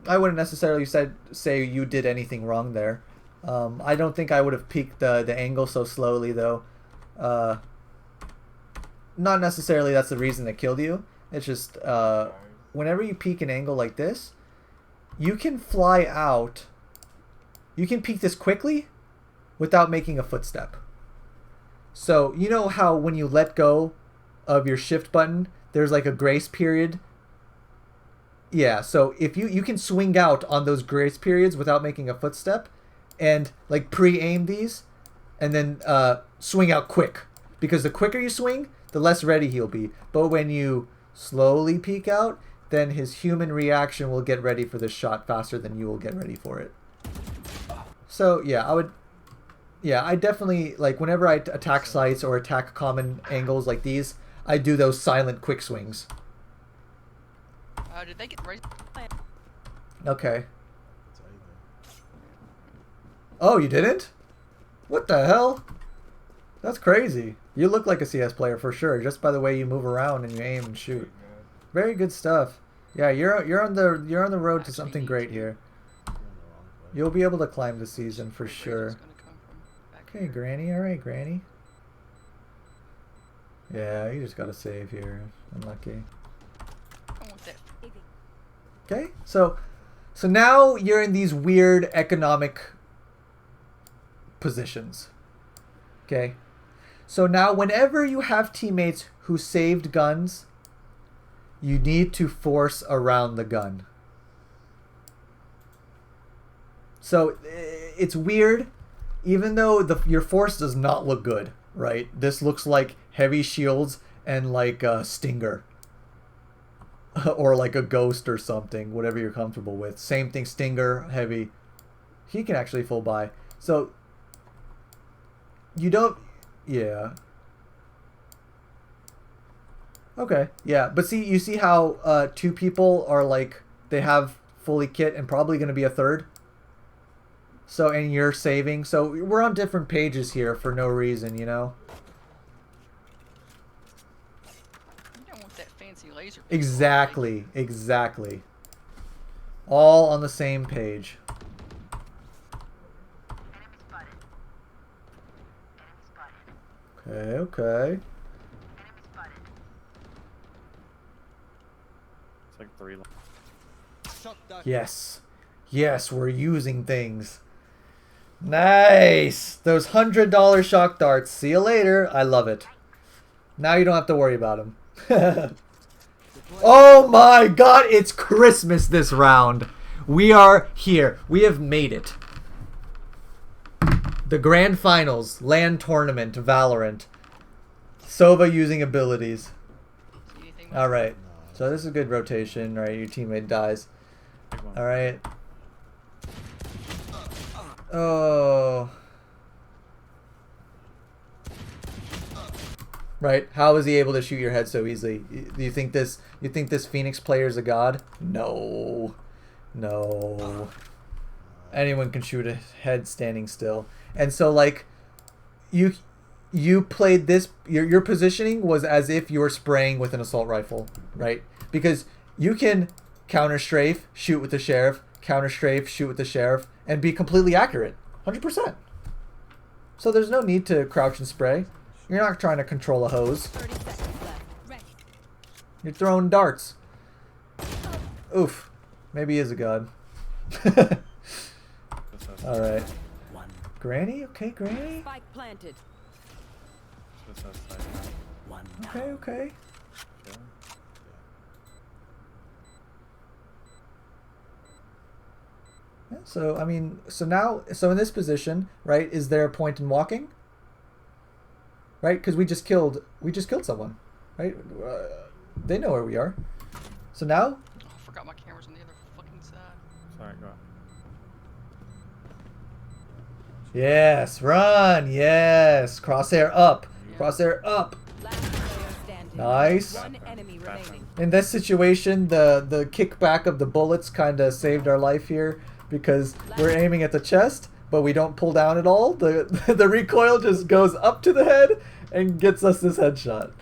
I wouldn't necessarily say you did anything wrong there. I don't think I would have peeked the angle so slowly though. Not necessarily that's the reason that killed you. It's just whenever you peek an angle like this, you can fly out. You can peek this quickly without making a footstep. So you know how when you let go of your shift button, there's like a grace period. Yeah, so if you can swing out on those grace periods without making a footstep and like pre-aim these and then swing out quick. Because the quicker you swing, the less ready he'll be. But when you slowly peek out, then his human reaction will get ready for the shot faster than you will get ready for it. So yeah, I definitely, like whenever I attack sites or attack common angles like these, I do those silent quick swings. Did they get right? Okay. That's how you do. Oh, you didn't? What the hell? That's crazy. You look like a CS player for sure, just by the way you move around and you aim and shoot. Very good stuff. Yeah, you're on the road to something great here. You're in the wrong place. You'll be able to climb the season for Where's sure. this gonna come from? Back Okay, here. Granny. All right, Granny. Yeah, you just gotta save here. Unlucky. I want that. Okay, so now you're in these weird economic positions. Okay. So now whenever you have teammates who saved guns, you need to force around the gun. So it's weird, even though your force does not look good, right? This looks like heavy shields and like a stinger. Or like a ghost or something, whatever you're comfortable with. Same thing, stinger, heavy. He can actually full buy. So you don't, yeah. Okay, yeah, but see, you see how 2 people are like, they have fully kit and probably going to be a third. So, and you're saving. So we're on different pages here for no reason, you know? You don't want that fancy laser. Exactly, exactly. All on the same page. Okay, okay. It's like 3 lines. Yes. Yes, we're using things. Nice! Those $100 shock darts. See you later. I love it. Now you don't have to worry about them. Oh my god, it's Christmas this round. We are here. We have made it. The grand finals. LAN tournament. Valorant. Sova using abilities. Alright. So this is a good rotation, right? Your teammate dies. Alright. Oh. Right? How is he able to shoot your head so easily? Do you think this Phoenix player is a god? No. No. Anyone can shoot a head standing still. And so like you played this, your positioning was as if you were spraying with an assault rifle, right? Because you can counter strafe, shoot with the sheriff, counter strafe, shoot with the sheriff, and be completely accurate. 100%. So there's no need to crouch and spray. You're not trying to control a hose. 30 seconds left. Ready. You're throwing darts. Oof. Maybe he is a god. Alright. Granny? Okay, Granny? Spike planted. Okay, okay. Yeah, so, I mean, so now, so in this position, right, is there a point in walking? Right? Because we just killed someone, right? They know where we are. So now? Oh, I forgot my camera's on the other fucking side. Sorry, go on. Yes, run, yes. Crosshair up, crosshair up. Last player standing. Nice. One enemy remaining. In this situation, the kickback of the bullets kind of saved our life here because we're aiming at the chest, but we don't pull down at all. The recoil just goes up to the head and gets us this headshot.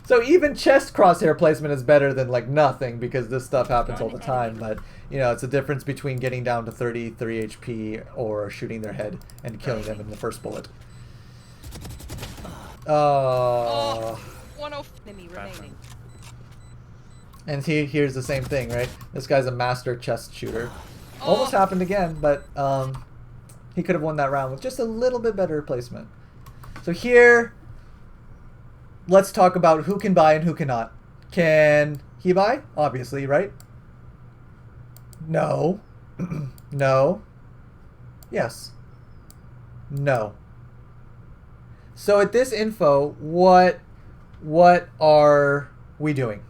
So even chest crosshair placement is better than like nothing because this stuff happens all the time. But you know, it's a difference between getting down to 33 HP or shooting their head and killing them in the first bullet. Oh, 105. Enemy remaining. And here's the same thing, right? This guy's a master chest shooter. Almost happened again, but he could have won that round with just a little bit better placement. So here, let's talk about who can buy and who cannot. Can he buy? Obviously, right? No. No. Yes. No. So at this info, what are we doing?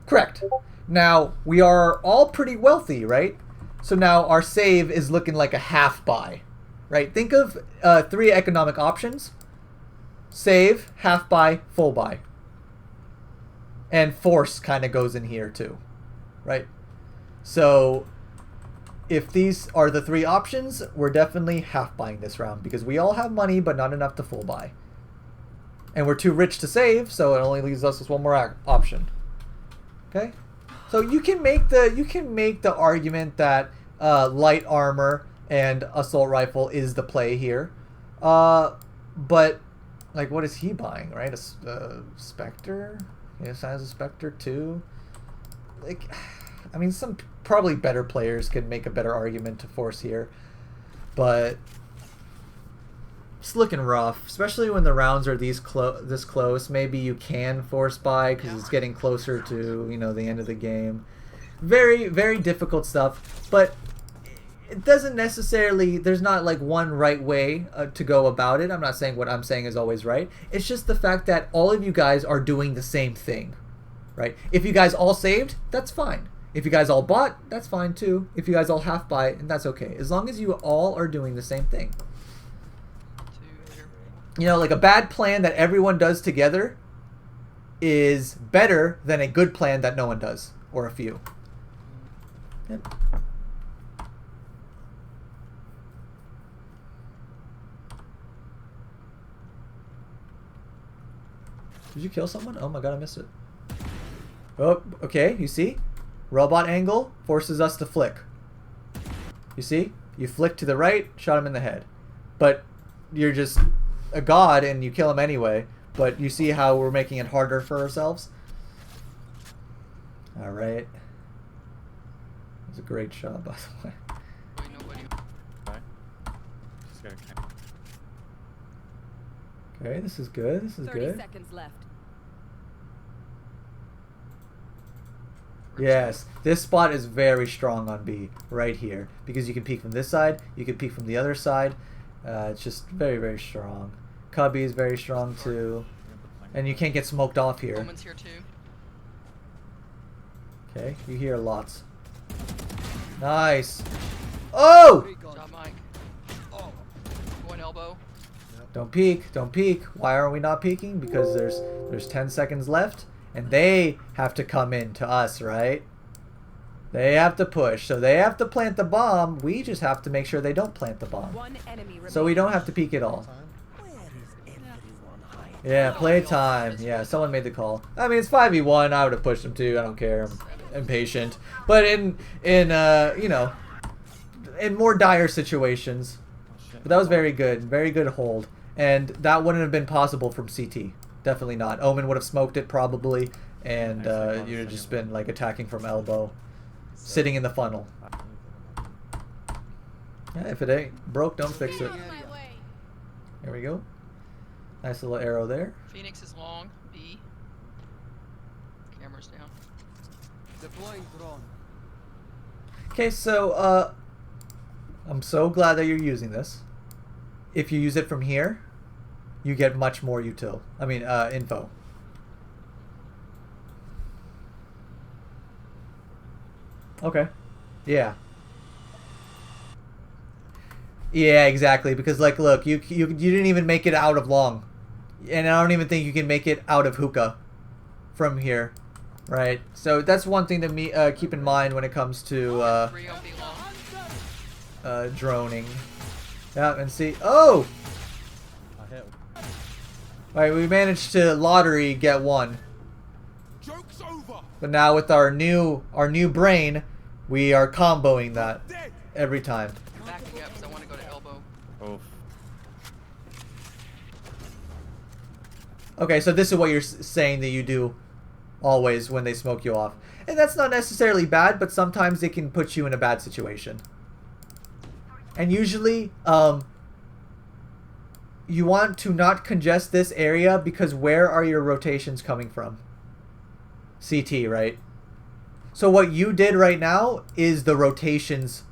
Correct. Now, we are all pretty wealthy, right? So now our save is looking like a half buy, right? Think of 3 economic options. Save, half buy, full buy. And force kind of goes in here too, right? So if these are the 3 options, we're definitely half buying this round because we all have money but not enough to full buy. And we're too rich to save, so it only leaves us with one more option. Okay? So you can make the argument that light armor and assault rifle is the play here. But like, what is he buying, right? A Spectre? He has a Spectre too. Like, I mean, some probably better players could make a better argument to force here, but it's looking rough, especially when the rounds are this close. Maybe you can force buy because it's getting closer to, you know, the end of the game. Very, very difficult stuff, but it doesn't necessarily, there's not like one right way to go about it. I'm not saying what I'm saying is always right. It's just the fact that all of you guys are doing the same thing, right? If you guys all saved, that's fine. If you guys all bought, that's fine too. If you guys all half buy, and that's okay. As long as you all are doing the same thing. You know, like a bad plan that everyone does together is better than a good plan that no one does, or a few. Yep. Did you kill someone? Oh my god, I missed it. Oh, okay, you see? Robot angle forces us to flick. You see? You flick to the right, shot him in the head. But you're just a god and you kill him anyway. But you see how we're making it harder for ourselves? Alright. That was a great shot, by the way. Wait, nobody. Okay. Just gotta camp. Okay, this is good. This is 30 good. seconds left. Yes, this spot is very strong on B, right here. Because you can peek from this side, you can peek from the other side. It's just very, very strong. Cubby is very strong too. And you can't get smoked off here. Omen's here too. Okay, you hear lots. Nice. Oh! Job, Mike. Going elbow. Don't peek, don't peek. Why are we not peeking? Because there's 10 seconds left. And they have to come in to us, right? They have to push. So they have to plant the bomb. We just have to make sure they don't plant the bomb. One enemy remaining. So we don't have to peek at all. Time. Yeah, playtime. Yeah, someone made the call. I mean, it's 5v1. I would have pushed him too. I don't care. I'm impatient. But in you know, in more dire situations. But that was very good. Very good hold. And that wouldn't have been possible from CT. Definitely not. Omen would have smoked it probably, and you'd have just been like attacking from elbow, sitting in the funnel. Yeah, if it ain't broke, don't fix it. There we go. Nice little arrow there. Phoenix is long. B. Camera's down. Deploying drone. Okay, so I'm so glad that you're using this. If you use it from here, you get much more util. I mean, info. Okay. Yeah. Yeah, exactly. Because, like, look, you didn't even make it out of long. And I don't even think you can make it out of hookah from here. Right? So that's one thing to keep in mind when it comes to 3 on B long. droning. Yeah, and see. Oh! I hit. Alright, we managed to lottery get one. Joke's over. But now with our new brain, we are comboing that every time. Backing up, so I want to go to elbow. Oh, Okay, so this is what you're saying that you do always when they smoke you off. And that's not necessarily bad, but sometimes it can put you in a bad situation. And usually, you want to not congest this area because where are your rotations coming from? CT, right? So what you did right now is the rotations,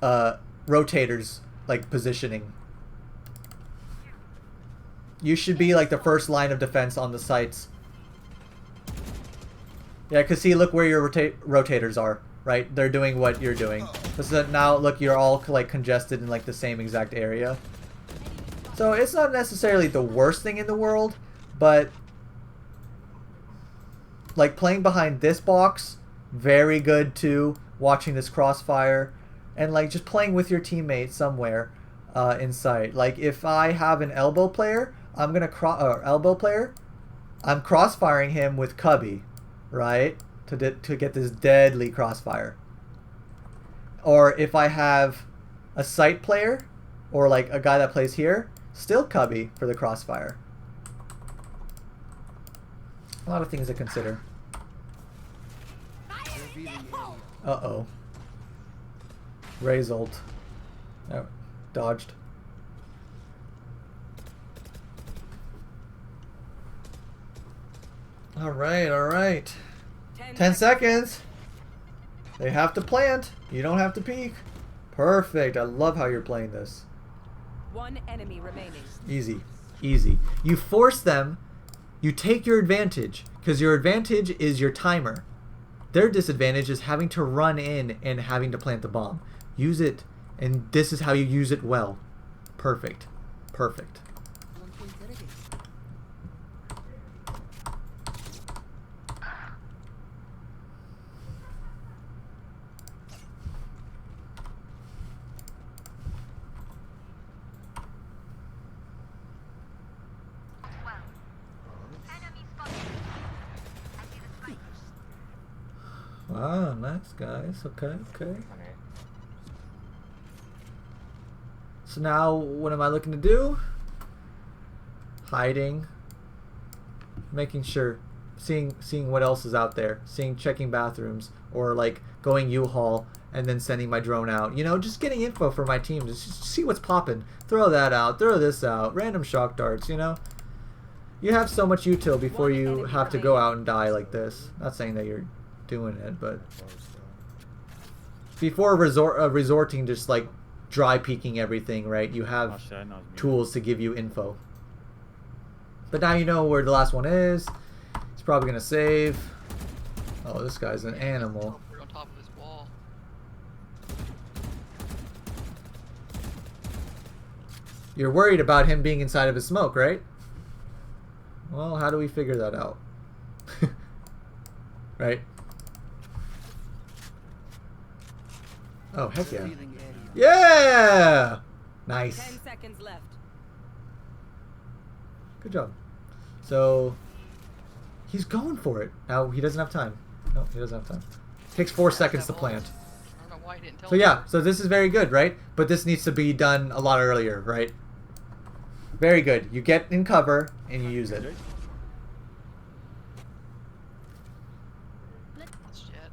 rotators, like, positioning. You should be like the first line of defense on the sites. Yeah, because see, look where your rotators are, right? They're doing what you're doing. So now, look, you're all like congested in like the same exact area. So it's not necessarily the worst thing in the world, but like playing behind this box, very good too. Watching this crossfire, and like just playing with your teammate somewhere in sight. Like if I have an elbow player, I'm gonna I'm crossfiring him with Cubby, right? To get this deadly crossfire. Or if I have a sight player, or like a guy that plays here, still Cubby for the crossfire. A lot of things to consider. Uh-oh. Raise ult. Oh, dodged. Alright, alright. 10 seconds. They have to plant. You don't have to peek. Perfect. I love how you're playing this. One enemy remaining. Easy. Easy. You force them. You take your advantage. Because your advantage is your timer. Their disadvantage is having to run in and having to plant the bomb. Use it. And this is how you use it well. Perfect. Perfect. Wow, nice guys. Okay, okay. So now, what am I looking to do? Hiding. Making sure. Seeing what else is out there. Checking bathrooms. Or like going U-Haul and then sending my drone out. You know, just getting info for my team. Just see what's popping. Throw that out. Throw this out. Random shock darts, you know? You have so much util before you have to go out and die like this. Not saying that you're doing it, but before resorting just like dry peeking everything, right? You have tools to give you info. But now you know where the last one is. He's probably gonna save. Oh, this guy's an animal. We're on top of his wall. You're worried about him being inside of his smoke, right? Well, how do we figure that out? Right? Oh, heck yeah. Yeah! Nice. 10 seconds left. Good job. So, he's going for it. Now, he doesn't have time. No, he doesn't have time. Takes 4 seconds to plant. I don't know why he didn't tell So me. yeah, so this is very good, right? But this needs to be done a lot earlier, right? Very good. You get in cover, and you use it. Let's jet.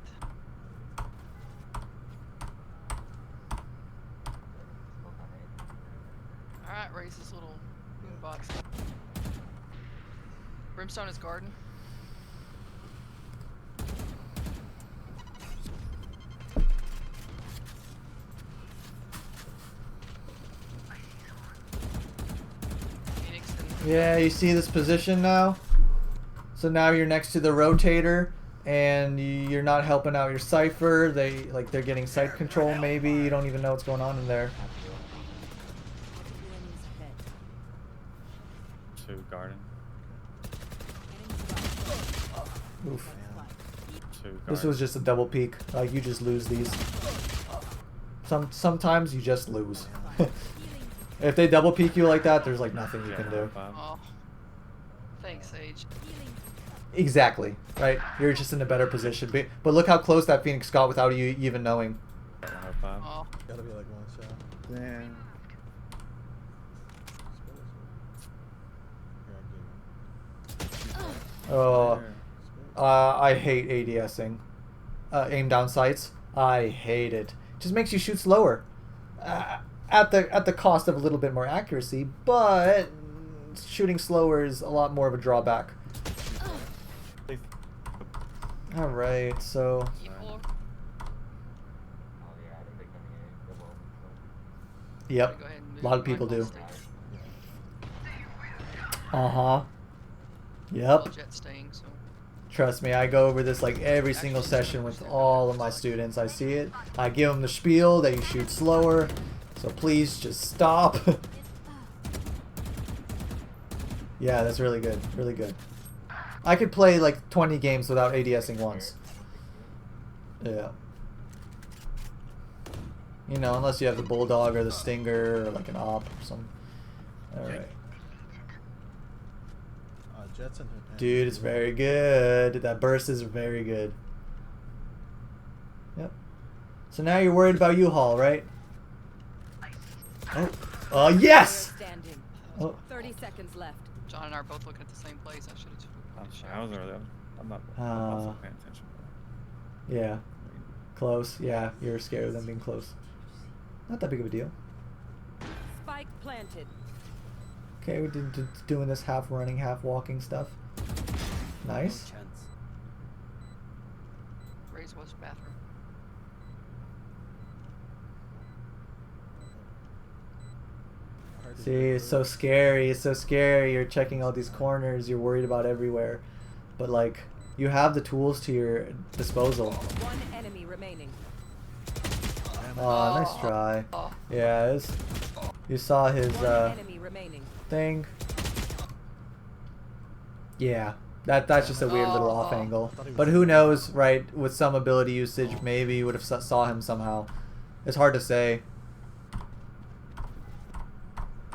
Alright, raise this little boombox. Brimstone is garden. Phoenix and Yeah, you see this position now? So now you're next to the rotator, and you're not helping out your cipher. They're getting site control maybe. You don't even know what's going on in there. Two garden. Oof. Two garden. This was just a double peak. Like, you just lose these. Sometimes you just lose. If they double peek you like that, there's like nothing you can do. oh. Thanks, Sage. Exactly. Right? You're just in a better position. But look how close that Phoenix got without you even knowing. Oh. Gotta be like one shot. Damn. Oh, I hate ADSing. Aim down sights. I hate it. Just makes you shoot slower. At the cost of a little bit more accuracy, but shooting slower is a lot more of a drawback. All right, so E4. yep, Go ahead and move a lot of my people do. ball stick. Uh-huh. Yep. Well, jet staying, so. Trust me, I go over this like every single session with all of my students. I see it. I give them the spiel that you shoot slower. So please just stop. Yeah, that's really good. Really good. I could play like 20 games without ADSing once. Yeah. You know, unless you have the Bulldog or the Stinger or like an Op or something. Alright. Jets in her pants. Dude, it's very good. That burst is very good. Yep. So now you're worried about U-Haul, right? Oh. Yes! Standing. Oh. 30 seconds left. John and I are both looking at the same place. I should have. I'm sorry, I was early. I'm not paying attention. Yeah. Close. Yeah, you're scared of them being close. Not that big of a deal. Spike planted. Okay, we did doing this half running, half walking stuff. Nice. No chance. Raise was bathroom. Hard to See, do. it's so scary. It's so scary. You're checking all these corners. You're worried about everywhere. But, like, you have the tools to your disposal. One enemy remaining. Oh, nice try. Oh, Yeah, you saw his One enemy remaining. thing. Yeah, that's just a weird little off angle. But who knows, right? With some ability usage, maybe you would have saw him somehow. It's hard to say.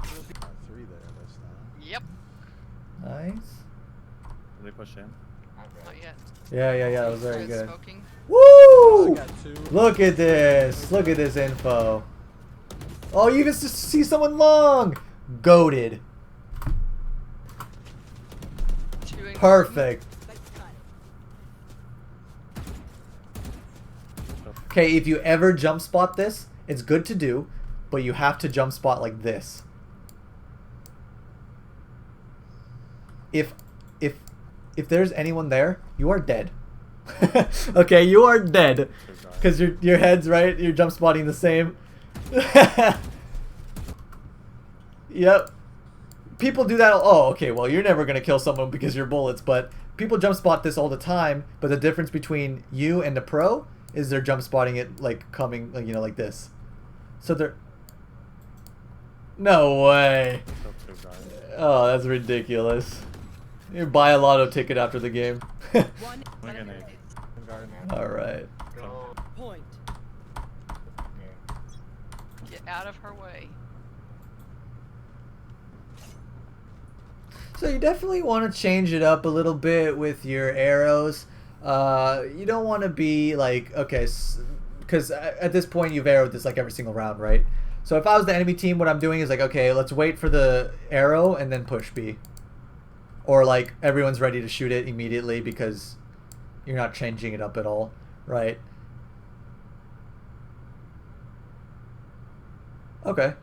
Three there this time. yep. Nice. Did they push in? Not yet. Yeah, that was very Started good. Smoking. Woo! I got two. Look at this. Look at this info. Oh, you even see someone long. Goated. Chewing. Perfect. Okay, if you ever jump spot this, it's good to do, but you have to jump spot like this. If there's anyone there, you are dead. Okay, you are dead. Because your head's right, you're jump spotting the same. Yep. People do that. Oh, okay, well, you're never going to kill someone because you're bullets, but people jump spot this all the time, but the difference between you and the pro is they're jump spotting it like coming, like, you know, like this. So they're... No way. Oh, that's ridiculous. You buy a lotto ticket after the game. One Look at enemy. it. Alright. Point. Get out of her way. So you definitely want to change it up a little bit with your arrows. You don't want to be like, okay, because at this point you've arrowed this like every single round, right? So if I was the enemy team, what I'm doing is like, okay, let's wait for the arrow and then push B. Or like everyone's ready to shoot it immediately because you're not changing it up at all, right? Okay.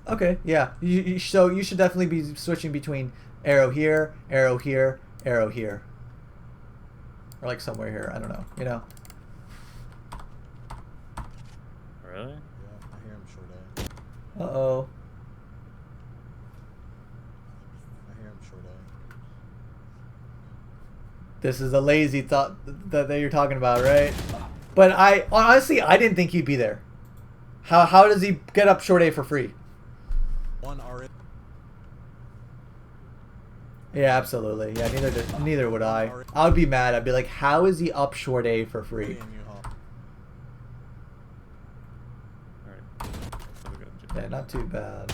Okay, yeah. So you should definitely be switching between arrow here, arrow here, arrow here. Or like somewhere here, I don't know, you know? Really? Yeah, I hear him short A. Uh-oh. I hear him short A. This is a lazy thought that you're talking about, right? But I honestly didn't think he'd be there. How does he get up short A for free? One already. Yeah, absolutely. Yeah, neither would I. I would be mad. I'd be like, how is he up short A for free? In U-Haul. Alright. Yeah, not too bad.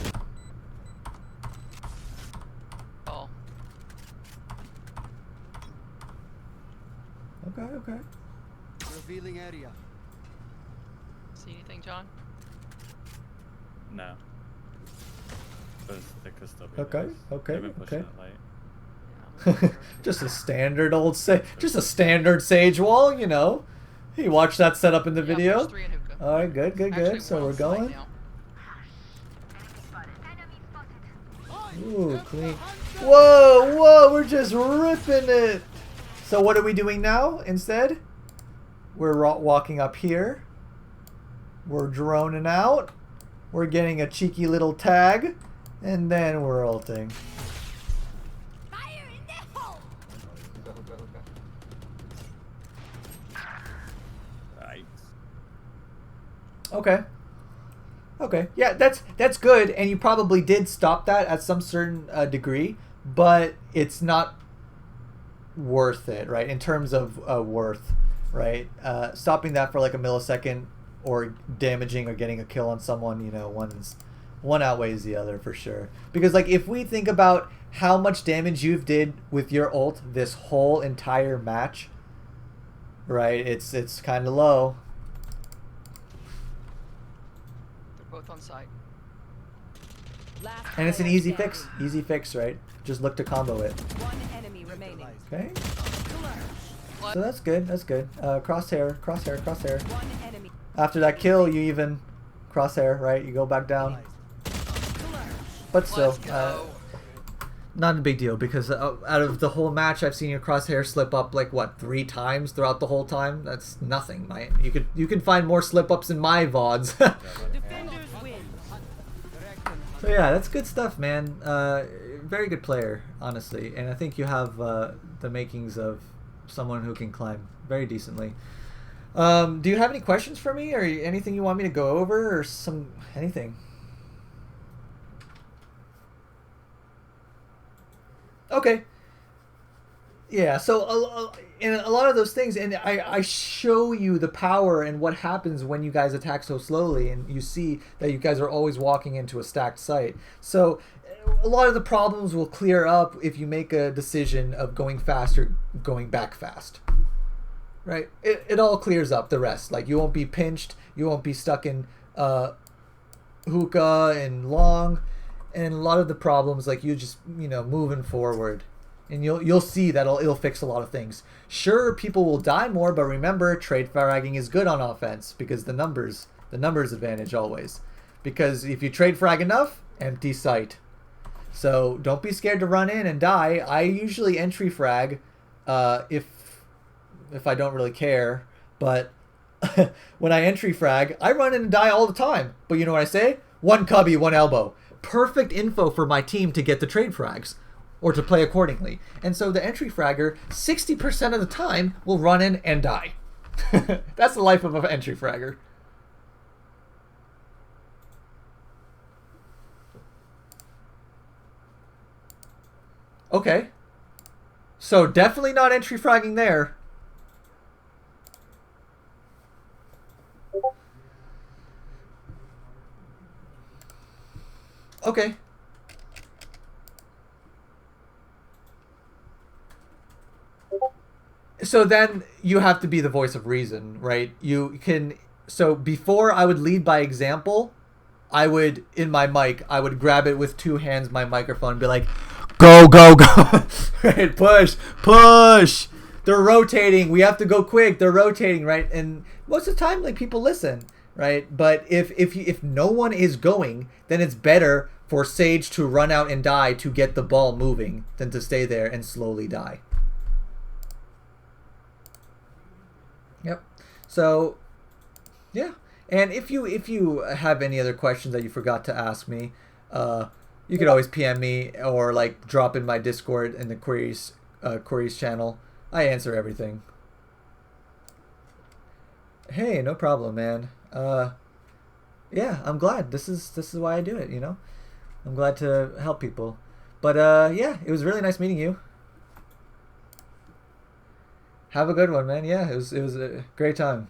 Oh. Okay. Revealing area. See anything, John? No. But they could still be Okay, nice. okay, They've been pushing okay. it light. Yeah, I'm sure. Just a standard just a standard sage wall, you know. You watched that set up in the Yeah, video. there's 3 in hookah. All right, good. Actually, So one we're on site going. now. Ooh, clean. Whoa, we're just ripping it. So what are we doing now instead? We're walking up here. We're droning out. We're getting a cheeky little tag. And then we're ulting. Fire in the hole. Nice. Okay. Yeah, that's good, and you probably did stop that at some certain degree, but it's not worth it, right? In terms of worth, right? Stopping that for like a millisecond or damaging or getting a kill on someone, you know, one outweighs the other for sure. Because like if we think about how much damage you've did with your ult this whole entire match, right? It's kind of low. They're both on site. Last And it's an player easy standing. fix. Easy fix, right? Just look to combo it. One enemy remaining. Okay? So that's good. That's good. Crosshair, crosshair, crosshair. One enemy. After that kill, you even crosshair, right? You go back down. But still, Let's go. not a big deal because out of the whole match, I've seen your crosshair slip up like what 3 times throughout the whole time. That's nothing, mate. You can find more slip ups in my vods. Defenders win. So yeah, that's good stuff, man. Very good player, honestly, and I think you have the makings of someone who can climb very decently. Do you have any questions for me, or anything you want me to go over, or anything? Okay. Yeah, so in a lot of those things, and I show you the power and what happens when you guys attack so slowly, and you see that you guys are always walking into a stacked site. So a lot of the problems will clear up if you make a decision of going fast or going back fast. Right? It all clears up the rest. Like, you won't be pinched, you won't be stuck in hookah and long, and a lot of the problems, like, you just, moving forward. And you'll see that it'll fix a lot of things. Sure, people will die more, but remember, trade fragging is good on offense because the numbers advantage always. Because if you trade frag enough, empty site. So don't be scared to run in and die. I usually entry frag if I don't really care, but when I entry frag, I run in and die all the time. But you know what I say? 1 cubby, 1 elbow. Perfect info for my team to get the trade frags or to play accordingly. And so the entry fragger, 60% of the time, will run in and die. That's the life of an entry fragger. Okay. So definitely not entry fragging there. Okay. So then you have to be the voice of reason, right? So before I would lead by example, I would, in my mic, I would grab it with 2 hands, my microphone, and be like, go, go, go. Right? Push, push. They're rotating. We have to go quick. They're rotating, right? And most of the time, like, people listen, right? But if no one is going, then it's better for Sage to run out and die to get the ball moving than to stay there and slowly die. Yep. So, yeah. And if you have any other questions that you forgot to ask me, you could always PM me or like drop in my Discord in the queries channel. I answer everything. Hey, no problem, man. Yeah, I'm glad. This is why I do it. I'm glad to help people. But yeah, it was really nice meeting you. Have a good one, man. Yeah, it was a great time.